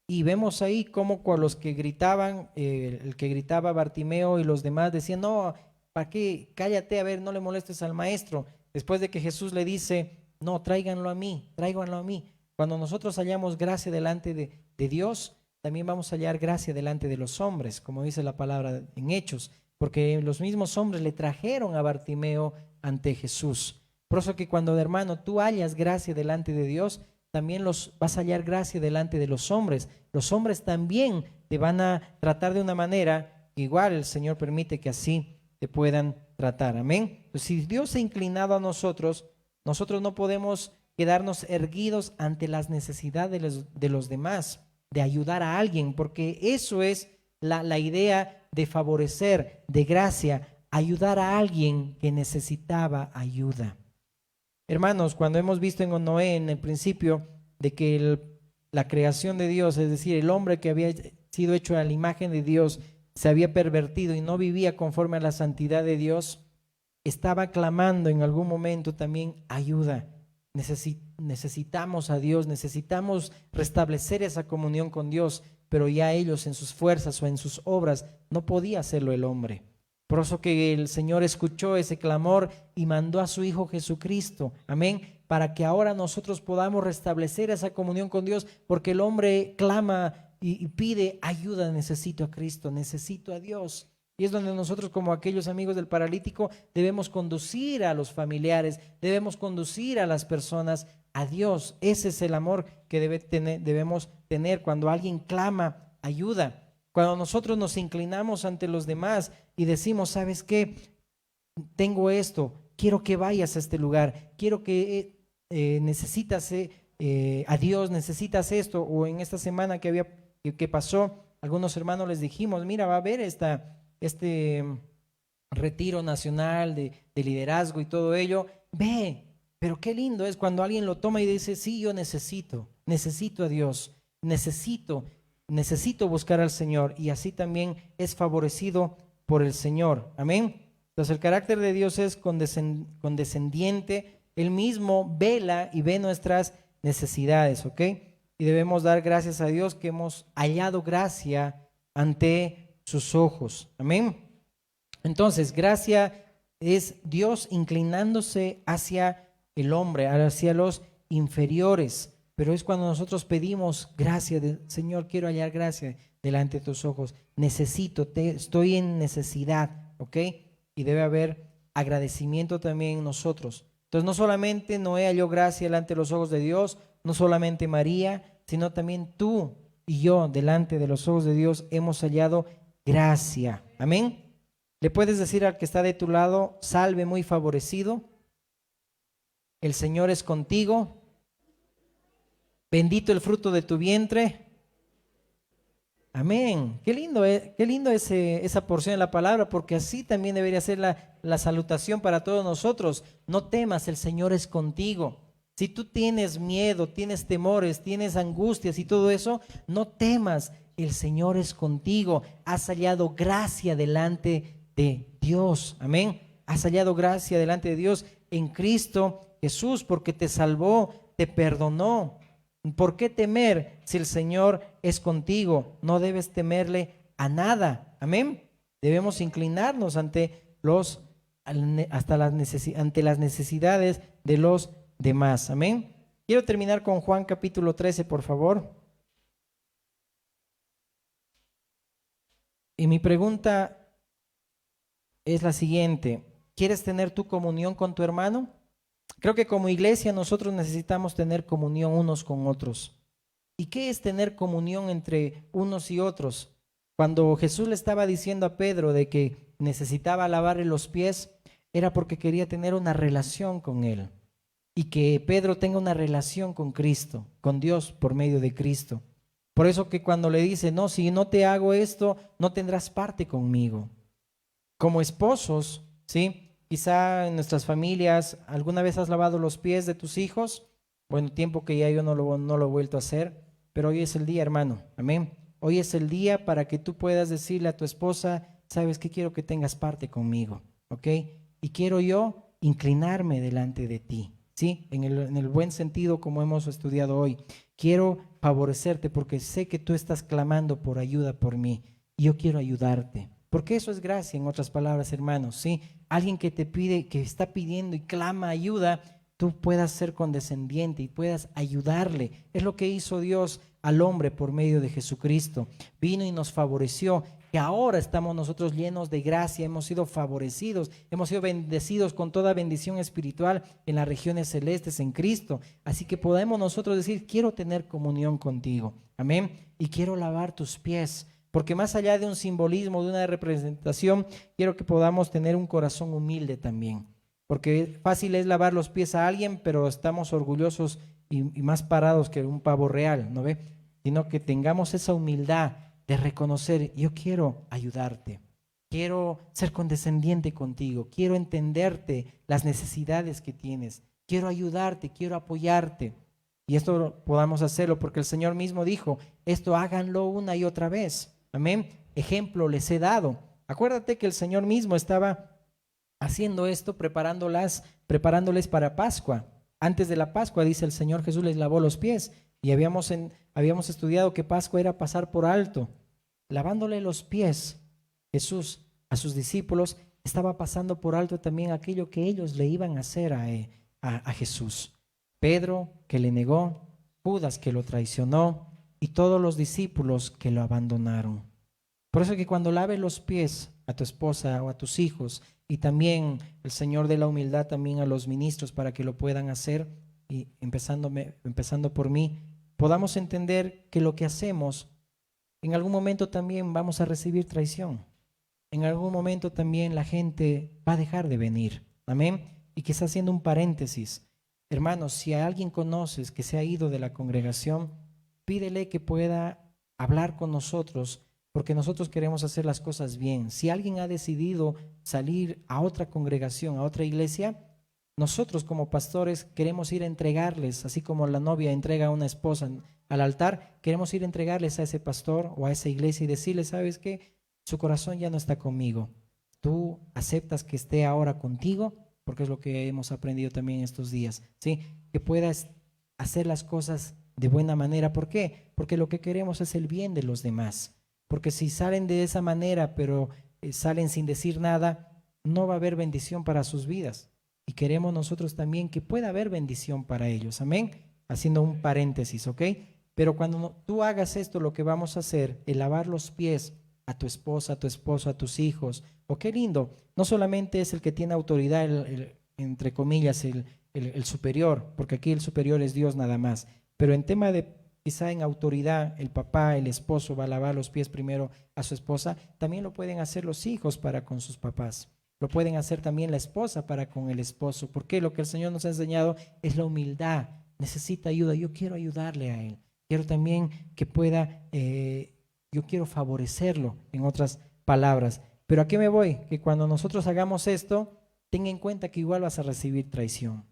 Y vemos ahí cómo con los que gritaban, el que gritaba Bartimeo y los demás decían, no, ¿para qué? Cállate, a ver, no le molestes al maestro. Después de que Jesús le dice, no, tráiganlo a mí, tráiganlo a mí. Cuando nosotros hallamos gracia delante de Dios, también vamos a hallar gracia delante de los hombres, como dice la palabra en Hechos, porque los mismos hombres le trajeron a Bartimeo ante Jesús. Por eso que cuando, hermano, tú hallas gracia delante de Dios, también vas a hallar gracia delante de los hombres. Los hombres también te van a tratar de una manera, igual el Señor permite que así te puedan tratar. Amén. Pues si Dios se ha inclinado a nosotros, nosotros no podemos quedarnos erguidos ante las necesidades de los demás, de ayudar a alguien, porque eso es la idea de favorecer, de gracia, ayudar a alguien que necesitaba ayuda. Hermanos, cuando hemos visto en Noé en el principio de que la creación de Dios, es decir, el hombre que había sido hecho a la imagen de Dios, se había pervertido y no vivía conforme a la santidad de Dios, estaba clamando en algún momento también ayuda. Necesitamos a Dios, necesitamos restablecer esa comunión con Dios, pero ya ellos en sus fuerzas o en sus obras no podía hacerlo el hombre. Por eso que el Señor escuchó ese clamor y mandó a su Hijo Jesucristo, amén, para que ahora nosotros podamos restablecer esa comunión con Dios, porque el hombre clama y pide ayuda. Necesito a Cristo, necesito a Dios. Y es donde nosotros, como aquellos amigos del paralítico, debemos conducir a los familiares, debemos conducir a las personas a Dios. Ese es el amor que debemos tener cuando alguien clama ayuda. Cuando nosotros nos inclinamos ante los demás y decimos, ¿sabes qué? Tengo esto, quiero que vayas a este lugar, quiero que necesitas a Dios, necesitas esto. O en esta semana que pasó, algunos hermanos les dijimos, mira, va a haber este retiro nacional de liderazgo y todo ello. Ve, pero qué lindo es cuando alguien lo toma y dice, sí, yo necesito a Dios, necesito buscar al Señor, y así también es favorecido por el Señor. Amén. Entonces el carácter de Dios es condescendiente. Él mismo vela y ve nuestras necesidades, ¿ok? Y debemos dar gracias a Dios que hemos hallado gracia ante sus ojos. Amén. Entonces, gracia es Dios inclinándose hacia el hombre, hacia los inferiores. Pero es cuando nosotros pedimos gracia, Señor, quiero hallar gracia delante de tus ojos. Estoy en necesidad, ¿ok? Y debe haber agradecimiento también en nosotros. Entonces, no solamente Noé halló gracia delante de los ojos de Dios, no solamente María, sino también tú y yo delante de los ojos de Dios hemos hallado gracia. Amén. Le puedes decir al que está de tu lado, salve muy favorecido, el Señor es contigo, bendito el fruto de tu vientre. Amén. Qué lindo es esa porción de la palabra, porque así también debería ser la salutación para todos nosotros. No temas, el Señor es contigo. Si tú tienes miedo, tienes temores, tienes angustias y todo eso, no temas, el Señor es contigo. Has hallado gracia delante de Dios. Amén. Has hallado gracia delante de Dios en Cristo Jesús, porque te salvó, te perdonó. ¿Por qué temer si el Señor es contigo? No debes temerle a nada. Amén. Debemos inclinarnos ante las necesidades de los demás. Amén. Quiero terminar con Juan capítulo 13, por favor. Y mi pregunta es la siguiente: ¿quieres tener tu comunión con tu hermano? Creo que como iglesia nosotros necesitamos tener comunión unos con otros. ¿Y qué es tener comunión entre unos y otros? Cuando Jesús le estaba diciendo a Pedro de que necesitaba lavarle los pies, era porque quería tener una relación con él. Y que Pedro tenga una relación con Cristo, con Dios por medio de Cristo. Por eso que cuando le dice, no, si no te hago esto, no tendrás parte conmigo. Como esposos, ¿sí? Quizá en nuestras familias, ¿alguna vez has lavado los pies de tus hijos? Bueno, tiempo que ya yo no lo he vuelto a hacer, pero hoy es el día, hermano. Amén. Hoy es el día para que tú puedas decirle a tu esposa, sabes que quiero que tengas parte conmigo, ¿ok? Y quiero yo inclinarme delante de ti, ¿sí? En el buen sentido como hemos estudiado hoy. Quiero favorecerte porque sé que tú estás clamando por ayuda por mí y yo quiero ayudarte. Porque eso es gracia, en otras palabras, hermanos, ¿sí? Alguien que te pide, que está pidiendo y clama ayuda, tú puedas ser condescendiente y puedas ayudarle. Es lo que hizo Dios al hombre por medio de Jesucristo. Vino y nos favoreció, que ahora estamos nosotros llenos de gracia, hemos sido favorecidos, hemos sido bendecidos con toda bendición espiritual en las regiones celestes en Cristo. Así que podemos nosotros decir, quiero tener comunión contigo, amén, y quiero lavar tus pies. Porque más allá de un simbolismo, de una representación, quiero que podamos tener un corazón humilde también. Porque fácil es lavar los pies a alguien, pero estamos orgullosos y más parados que un pavo real, ¿no ve? Sino que tengamos esa humildad de reconocer, yo quiero ayudarte, quiero ser condescendiente contigo, quiero entenderte las necesidades que tienes, quiero ayudarte, quiero apoyarte. Y esto podamos hacerlo porque el Señor mismo dijo, esto háganlo una y otra vez. Amén. Ejemplo les he dado. Acuérdate que el Señor mismo estaba haciendo esto, preparándoles para Pascua. Antes de la Pascua, dice el Señor Jesús, les lavó los pies. Y habíamos estudiado que Pascua era pasar por alto. Lavándole los pies, Jesús a sus discípulos estaba pasando por alto también aquello que ellos le iban a hacer a Jesús. Pedro, que le negó, Judas, que lo traicionó, y todos los discípulos que lo abandonaron. Por eso que cuando laves los pies a tu esposa o a tus hijos, y también el Señor de la humildad también a los ministros para que lo puedan hacer, y empezando por mí, podamos entender que lo que hacemos, en algún momento también vamos a recibir traición. En algún momento también la gente va a dejar de venir. Amén. Y que está haciendo un paréntesis. Hermanos, si a alguien conoces que se ha ido de la congregación, pídele que pueda hablar con nosotros, porque nosotros queremos hacer las cosas bien. Si alguien ha decidido salir a otra congregación, a otra iglesia, nosotros como pastores queremos ir a entregarles, así como la novia entrega a una esposa al altar, queremos ir a entregarles a ese pastor o a esa iglesia y decirle, ¿sabes qué? Su corazón ya no está conmigo. Tú aceptas que esté ahora contigo, porque es lo que hemos aprendido también estos días, ¿sí? Que puedas hacer las cosas de buena manera. ¿Por qué? Porque lo que queremos es el bien de los demás. Porque si salen de esa manera, pero salen sin decir nada, no va a haber bendición para sus vidas. Y queremos nosotros también que pueda haber bendición para ellos. Amén. Haciendo un paréntesis, ¿ok? Pero cuando tú hagas esto, lo que vamos a hacer, el lavar los pies a tu esposa, a tu esposo, a tus hijos. Oh, qué lindo. No solamente es el que tiene autoridad, entre comillas, el superior, porque aquí el superior es Dios nada más. Pero en tema de quizá en autoridad, el papá, el esposo va a lavar los pies primero a su esposa, también lo pueden hacer los hijos para con sus papás. Lo pueden hacer también la esposa para con el esposo. Porque lo que el Señor nos ha enseñado es la humildad. Necesita ayuda. Yo quiero ayudarle a él. Quiero también que pueda, yo quiero favorecerlo, en otras palabras. Pero ¿a qué me voy? Que cuando nosotros hagamos esto, ten en cuenta que igual vas a recibir traición.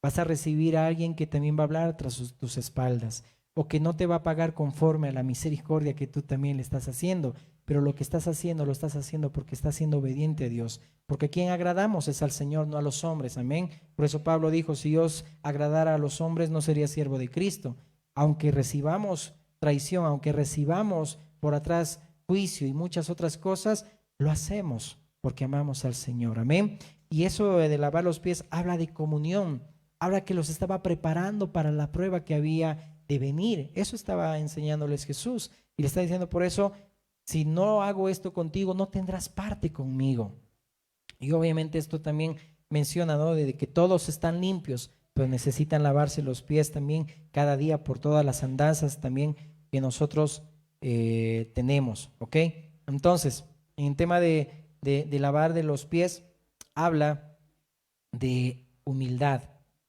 Vas a recibir a alguien que también va a hablar tras tus espaldas, o que no te va a pagar conforme a la misericordia que tú también le estás haciendo. Pero lo que estás haciendo, lo estás haciendo porque estás siendo obediente a Dios. Porque a quien agradamos es al Señor, no a los hombres. Amén. Por eso Pablo dijo, si Dios agradara a los hombres, no sería siervo de Cristo. Aunque recibamos traición, aunque recibamos por atrás juicio y muchas otras cosas, lo hacemos porque amamos al Señor. Amén. Y eso de lavar los pies habla de comunión. Habla que los estaba preparando para la prueba que había de venir. Eso estaba enseñándoles Jesús. Y le está diciendo, por eso, si no hago esto contigo, no tendrás parte conmigo. Y obviamente esto también menciona, ¿no? De que todos están limpios, pero necesitan lavarse los pies también cada día por todas las andanzas también que nosotros tenemos, ¿ok? Entonces, en tema de lavar de los pies, habla de humildad,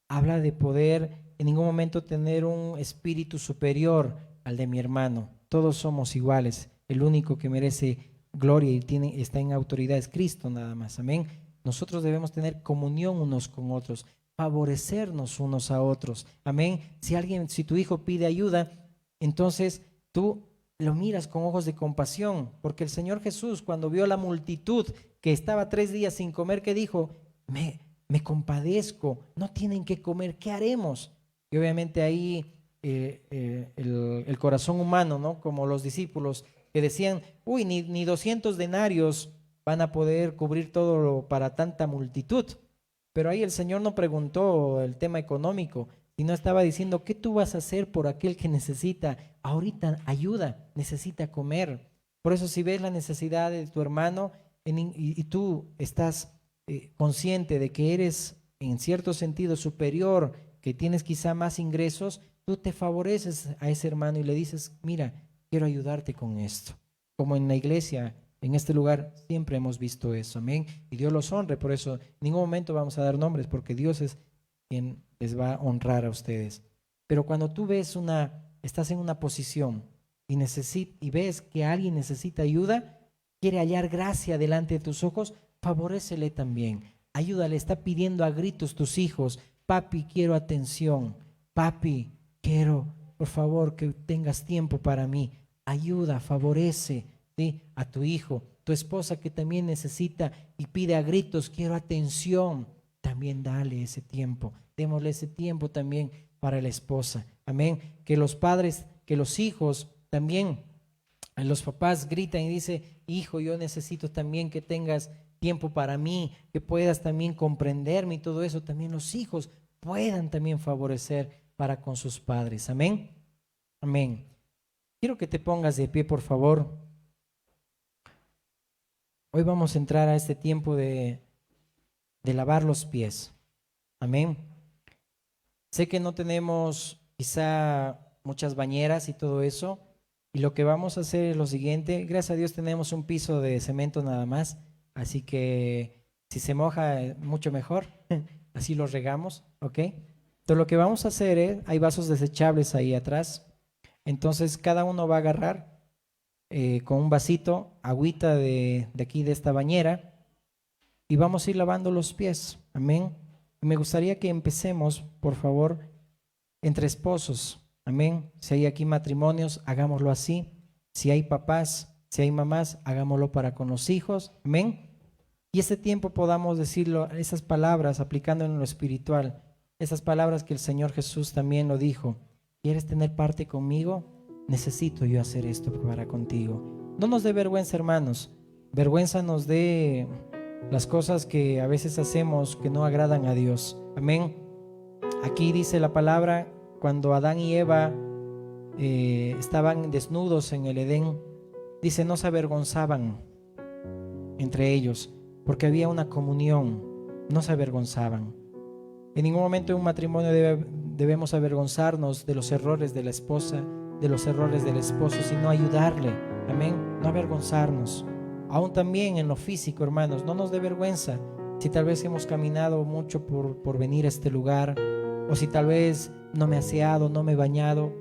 habla de poder en ningún momento tener un espíritu superior al de mi hermano. Todos somos iguales. El único que merece gloria y está en autoridad es Cristo nada más. Amén. Nosotros debemos tener comunión unos con otros, favorecernos unos a otros. Amén. Si tu hijo pide ayuda, entonces tú lo miras con ojos de compasión, porque el Señor Jesús, cuando vio la multitud que estaba 3 días sin comer, ¿qué dijo? Me compadezco, no tienen que comer, ¿qué haremos? Y obviamente ahí el corazón humano, ¿no? Como los discípulos que decían, uy, ni 200 denarios van a poder cubrir todo para tanta multitud. Pero ahí el Señor no preguntó el tema económico, sino estaba diciendo, ¿qué tú vas a hacer por aquel que necesita ahorita ayuda, necesita comer? Por eso si ves la necesidad de tu hermano y tú estás consciente de que eres en cierto sentido superior, que tienes quizá más ingresos, tú te favoreces a ese hermano y le dices, mira, quiero ayudarte con esto. Como en la iglesia, en este lugar, siempre hemos visto eso, amén. Y Dios los honre, por eso en ningún momento vamos a dar nombres, porque Dios es quien les va a honrar a ustedes. Pero cuando tú estás en una posición y ves que alguien necesita ayuda, quiere hallar gracia delante de tus ojos, favorécele también. Ayúdale, está pidiendo a gritos tus hijos, papi, quiero atención, papi, quiero, por favor, que tengas tiempo para mí. Ayuda, favorece, ¿sí? A tu hijo, tu esposa que también necesita y pide a gritos, quiero atención, también dale ese tiempo, démosle ese tiempo también para la esposa. Amén. Que los padres, que los hijos también, los papás gritan y dicen, hijo, yo necesito también que tengas tiempo para mí, que puedas también comprenderme y todo eso. También los hijos puedan también favorecer para con sus padres. Amén. Amén. Quiero que te pongas de pie, por favor. Hoy vamos a entrar a este tiempo de lavar los pies. Amén. Sé que no tenemos quizá muchas bañeras y todo eso, y lo que vamos a hacer es lo siguiente. Gracias a Dios tenemos un piso de cemento nada más, así que si se moja mucho mejor, así lo regamos, ¿ok? Entonces lo que vamos a hacer es, hay vasos desechables ahí atrás, entonces cada uno va a agarrar con un vasito, agüita de aquí de esta bañera, y vamos a ir lavando los pies, amén. Me gustaría que empecemos, por favor, entre esposos, amén. Si hay aquí matrimonios, hagámoslo así. Si hay papás, si hay mamás, hagámoslo para con los hijos, amén. Y este tiempo podamos decirlo, esas palabras, aplicando en lo espiritual, esas palabras que el Señor Jesús también lo dijo. ¿Quieres tener parte conmigo? Necesito yo hacer esto para contigo. No nos dé vergüenza, hermanos. Vergüenza nos dé las cosas que a veces hacemos que no agradan a Dios. Amén. Aquí dice la palabra, cuando Adán y Eva estaban desnudos en el Edén, dice, no se avergonzaban entre ellos, porque había una comunión, no se avergonzaban. En ningún momento en un matrimonio debemos avergonzarnos de los errores de la esposa, de los errores del esposo, sino ayudarle. Amén. No avergonzarnos. Aún también en lo físico, hermanos, no nos dé vergüenza si tal vez hemos caminado mucho por venir a este lugar, o si tal vez no me he aseado, no me he bañado.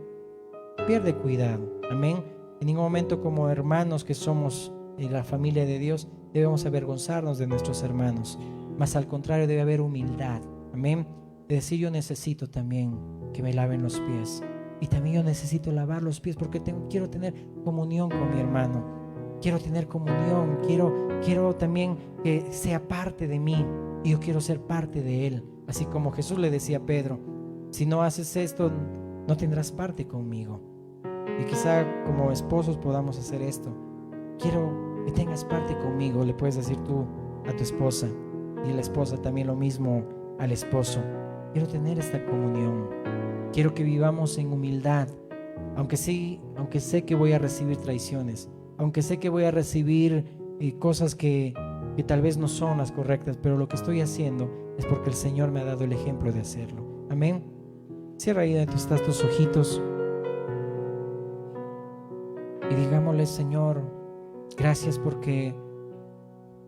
Pierde cuidado, amén. En ningún momento como hermanos que somos la familia de Dios debemos avergonzarnos de nuestros hermanos, mas al contrario debe haber humildad, amén. De decir, yo necesito también que me laven los pies, y también yo necesito lavar los pies porque quiero tener comunión con mi hermano. Quiero tener comunión, quiero también que sea parte de mí y yo quiero ser parte de él. Así como Jesús le decía a Pedro, si no haces esto, no tendrás parte conmigo. Y quizá como esposos podamos hacer esto. Quiero que tengas parte conmigo, le puedes decir tú a tu esposa, y la esposa también lo mismo al esposo. Quiero tener esta comunión. Quiero que vivamos en humildad, aunque sé que voy a recibir traiciones, aunque sé que voy a recibir cosas que tal vez no son las correctas, pero lo que estoy haciendo es porque el Señor me ha dado el ejemplo de hacerlo. Amén. Cierra ahí donde estás tus ojitos y digámosle, Señor, gracias porque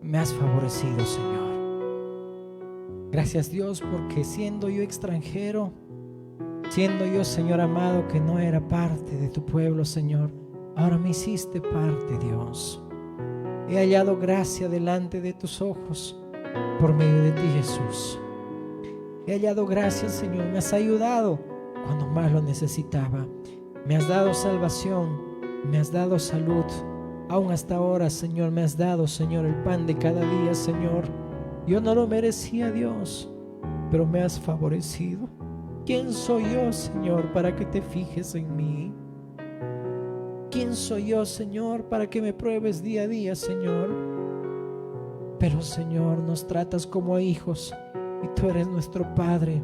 me has favorecido, Señor. Gracias, Dios, porque siendo yo extranjero, siendo yo, Señor amado, que no era parte de tu pueblo, Señor, ahora me hiciste parte, Dios. He hallado gracia delante de tus ojos por medio de ti, Jesús. He hallado gracia, Señor. Me has ayudado cuando más lo necesitaba. Me has dado salvación. Me has dado salud. Aún hasta ahora, Señor, me has dado, Señor, el pan de cada día, Señor. Yo no lo merecía, Dios, pero me has favorecido. ¿Quién soy yo, Señor, para que te fijes en mí? ¿Quién soy yo, Señor, para que me pruebes día a día, Señor? Pero, Señor, nos tratas como a hijos y tú eres nuestro Padre.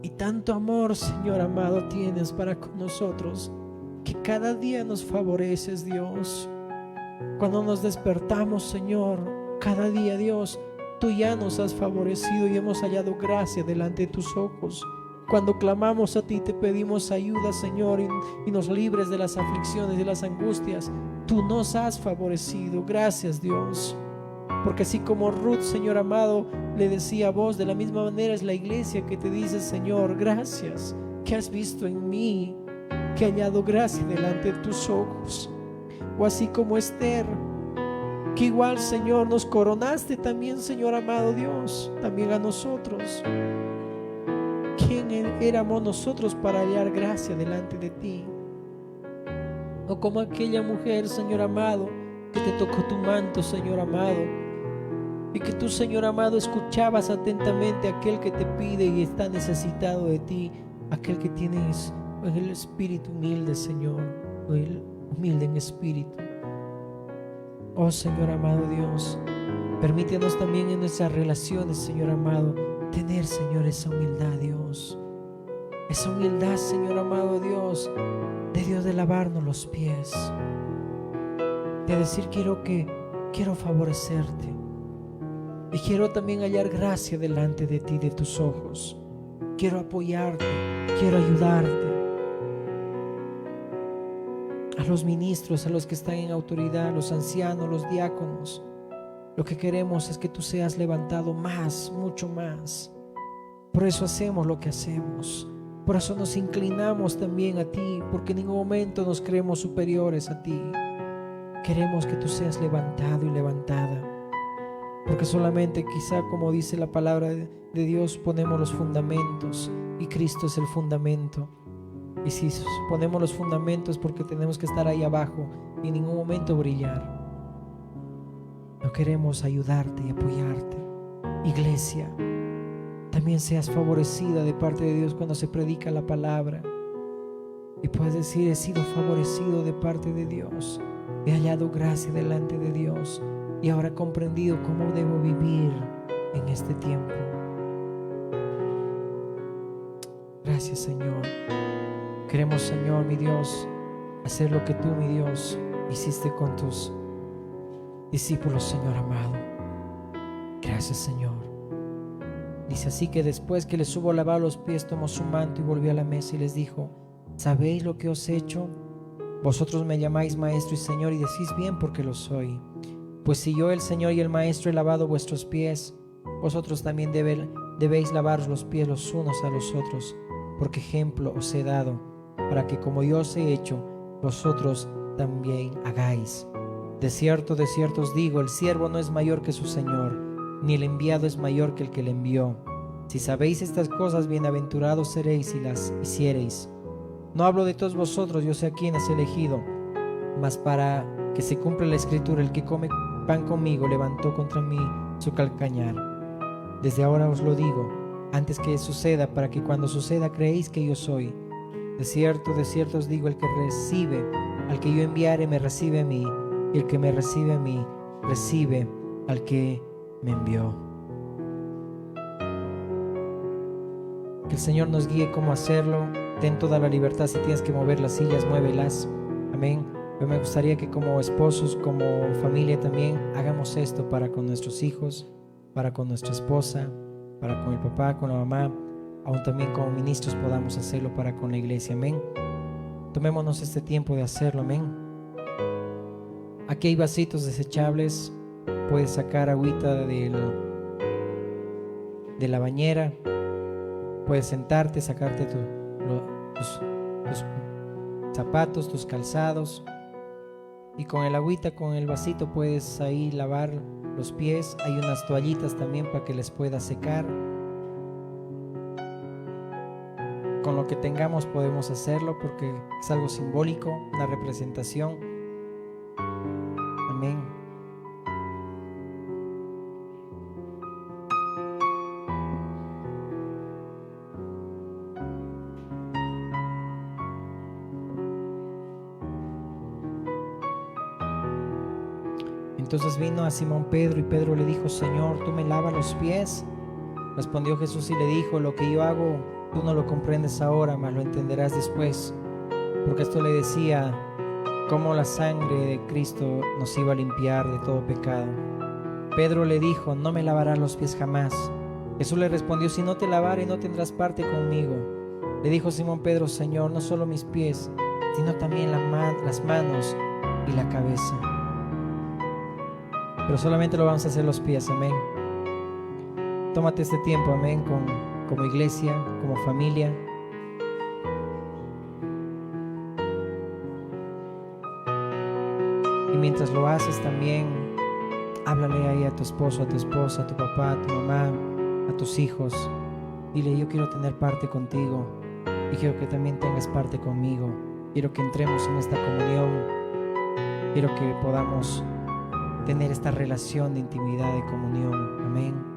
Y tanto amor, Señor amado, tienes para con nosotros, que cada día nos favoreces, Dios. Cuando nos despertamos, Señor, cada día, Dios, tú ya nos has favorecido y hemos hallado gracia delante de tus ojos. Cuando clamamos a ti, te pedimos ayuda, Señor, y nos libres de las aflicciones y de las angustias. Tú nos has favorecido. Gracias, Dios. Porque así como Ruth, Señor amado, le decía a vos, de la misma manera es la iglesia que te dice, Señor, gracias, que has visto en mí, que he hallado gracia delante de tus ojos. O así como Esther, que igual, Señor, nos coronaste también, Señor amado Dios, también a nosotros. ¿Quién éramos nosotros para hallar gracia delante de ti? O como aquella mujer, Señor amado, que te tocó tu manto, Señor amado, y que tú, Señor amado, escuchabas atentamente a aquel que te pide y está necesitado de ti, aquel que tienes el espíritu humilde, Señor, o el humilde en espíritu. Oh Señor amado Dios, permítenos también en nuestras relaciones, Señor amado, tener, Señor, esa humildad, Dios. Esa humildad, Señor amado Dios, de Dios de lavarnos los pies, de decir quiero favorecerte y quiero también hallar gracia delante de ti, de tus ojos. Quiero apoyarte, quiero ayudarte. A los ministros, a los que están en autoridad, los ancianos, los diáconos, lo que queremos es que tú seas levantado más, mucho más. Por eso hacemos lo que hacemos. Por eso nos inclinamos también a ti, porque en ningún momento nos creemos superiores a ti. Queremos que tú seas levantado y levantada, porque solamente quizá, como dice la palabra de Dios, ponemos los fundamentos y Cristo es el fundamento. Y si ponemos los fundamentos, porque tenemos que estar ahí abajo y en ningún momento brillar. No queremos ayudarte y apoyarte. Iglesia, también seas favorecida de parte de Dios cuando se predica la palabra. Y puedes decir, he sido favorecido de parte de Dios. He hallado gracia delante de Dios. Y ahora he comprendido cómo debo vivir en este tiempo. Gracias, Señor. Queremos, Señor, mi Dios, hacer lo que tú, mi Dios, hiciste con tus discípulos, Señor amado. Gracias, Señor. Dice así que después que les hubo lavado los pies, tomó su manto y volvió a la mesa y les dijo: ¿sabéis lo que os he hecho? Vosotros me llamáis maestro y señor y decís bien porque lo soy. Pues si yo, el Señor y el Maestro, he lavado vuestros pies, vosotros también debéis lavaros los pies los unos a los otros, porque ejemplo os he dado, para que como yo os he hecho, vosotros también hagáis. De cierto os digo, el siervo no es mayor que su Señor, ni el enviado es mayor que el que le envió. Si sabéis estas cosas, bienaventurados seréis si las hiciereis. No hablo de todos vosotros, yo sé a quién es elegido, mas para que se cumpla la escritura, el que come pan conmigo levantó contra mí su calcañar. Desde ahora os lo digo, antes que suceda, para que cuando suceda creéis que yo soy. De cierto os digo, el que recibe al que yo enviare me recibe a mí, y el que me recibe a mí recibe al que me envió. Que el Señor nos guíe cómo hacerlo. Ten toda la libertad. Si tienes que mover las sillas, muévelas. Amén. Yo me gustaría que como esposos, como familia también, hagamos esto para con nuestros hijos, para con nuestra esposa, para con el papá, con la mamá, aún también como ministros podamos hacerlo para con la iglesia. Amén. Tomémonos este tiempo de hacerlo. Amén. Aquí hay vasitos desechables. Puedes sacar agüita de la bañera. Puedes sentarte, sacarte tus zapatos, tus calzados. Y con el agüita, con el vasito, puedes ahí lavar los pies. Hay unas toallitas también para que les puedas secar. Con lo que tengamos podemos hacerlo porque es algo simbólico, una representación. Amén. Entonces vino a Simón Pedro y Pedro le dijo: Señor, ¿tú me lavas los pies? Respondió Jesús y le dijo: lo que yo hago tú no lo comprendes ahora, mas lo entenderás después. Porque esto le decía cómo la sangre de Cristo nos iba a limpiar de todo pecado. Pedro le dijo: no me lavarás los pies jamás. Jesús le respondió: si no te lavare, no tendrás parte conmigo. Le dijo Simón Pedro: Señor, no solo mis pies, sino también las manos y la cabeza. Pero solamente lo vamos a hacer los pies. Amén. Tómate este tiempo, amén, como iglesia, como familia. Y mientras lo haces también, háblale ahí a tu esposo, a tu esposa, a tu papá, a tu mamá, a tus hijos. Dile: yo quiero tener parte contigo y quiero que también tengas parte conmigo. Quiero que entremos en esta comunión. Quiero que podamos tener esta relación de intimidad, de comunión. Amén.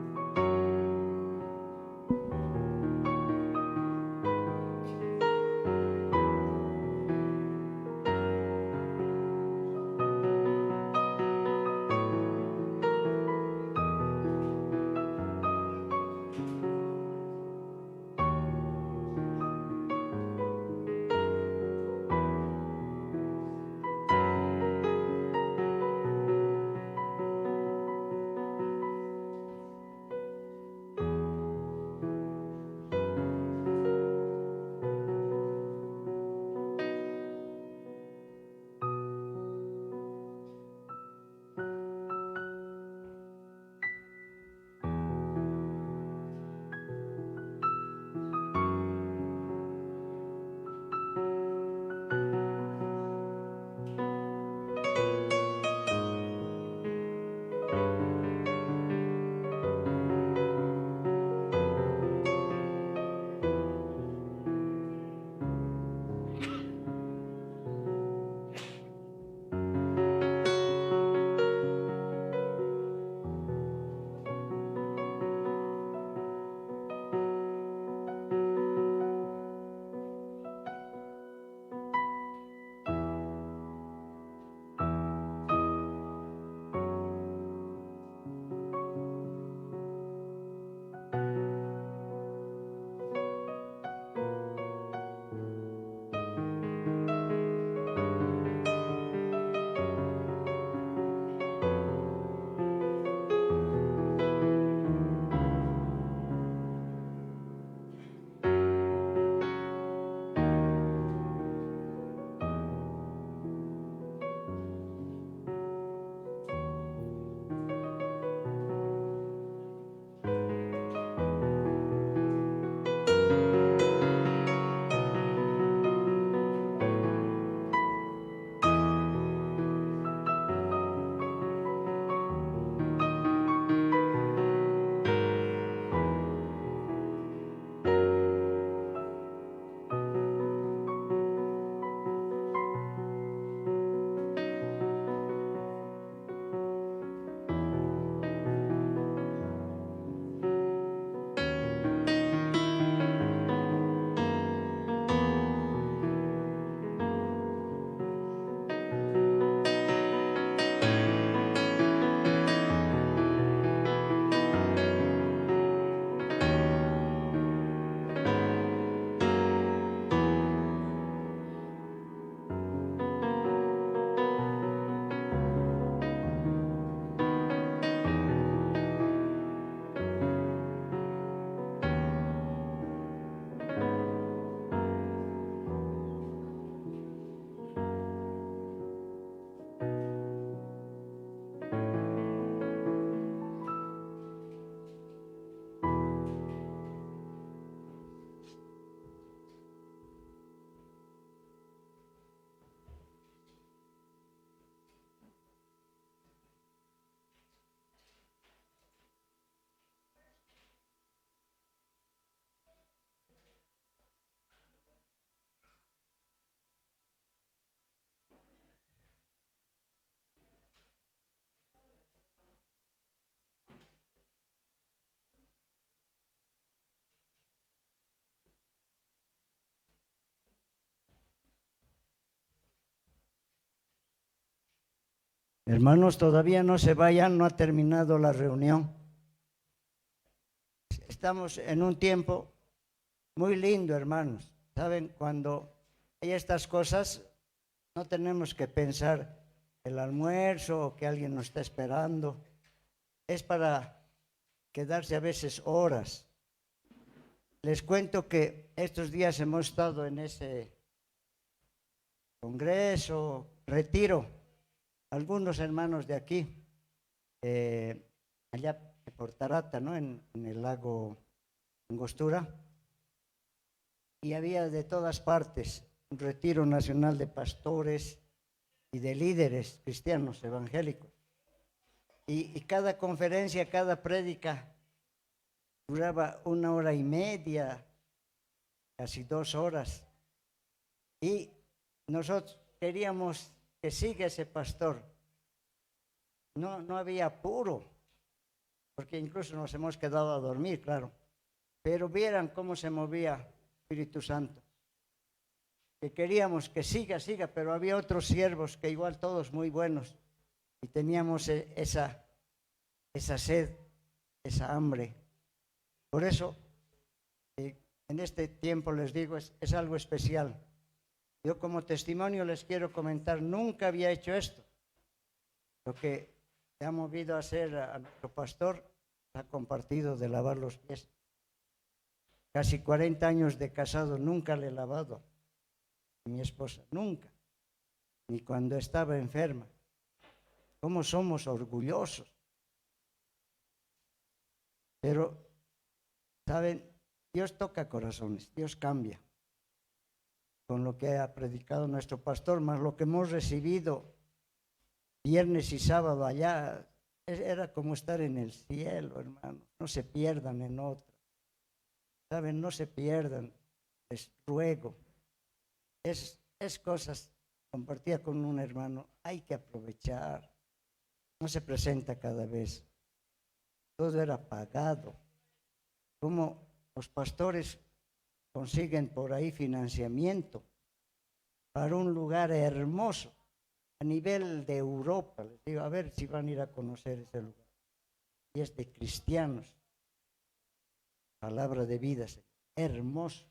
Hermanos, todavía no se vayan, no ha terminado la reunión. Estamos en un tiempo muy lindo, hermanos. Saben, cuando hay estas cosas, no tenemos que pensar el almuerzo o que alguien nos está esperando. Es para quedarse a veces horas. Les cuento que estos días hemos estado en ese congreso, retiro, algunos hermanos de aquí, allá por Tarata, ¿no? En el lago Angostura, y había de todas partes un retiro nacional de pastores y de líderes cristianos evangélicos. Y cada conferencia, cada prédica duraba 1 hora y media, casi 2 horas. Y nosotros queríamos que siga ese pastor. No había apuro, porque incluso nos hemos quedado a dormir, claro. Pero vieran cómo se movía Espíritu Santo. Que queríamos que siga, pero había otros siervos que igual todos muy buenos. Y teníamos esa sed, esa hambre. Por eso, en este tiempo les digo, es algo especial. Yo como testimonio les quiero comentar, nunca había hecho esto. Lo que ha movido a hacer a nuestro pastor, ha compartido de lavar los pies. Casi 40 años de casado, nunca le he lavado a mi esposa, nunca. Ni cuando estaba enferma. ¿Cómo somos orgullosos? Pero, ¿saben? Dios toca corazones, Dios cambia. Con lo que ha predicado nuestro pastor, más lo que hemos recibido viernes y sábado allá, era como estar en el cielo, hermanos. No se pierdan en otra. ¿Saben? No se pierdan. Les ruego. Es cosas, compartía con un hermano, hay que aprovechar. No se presenta cada vez. Todo era pagado. Como los pastores consiguen por ahí financiamiento para un lugar hermoso a nivel de Europa. Les digo, a ver si van a ir a conocer ese lugar. Y es de cristianos. Palabra de vida, hermoso.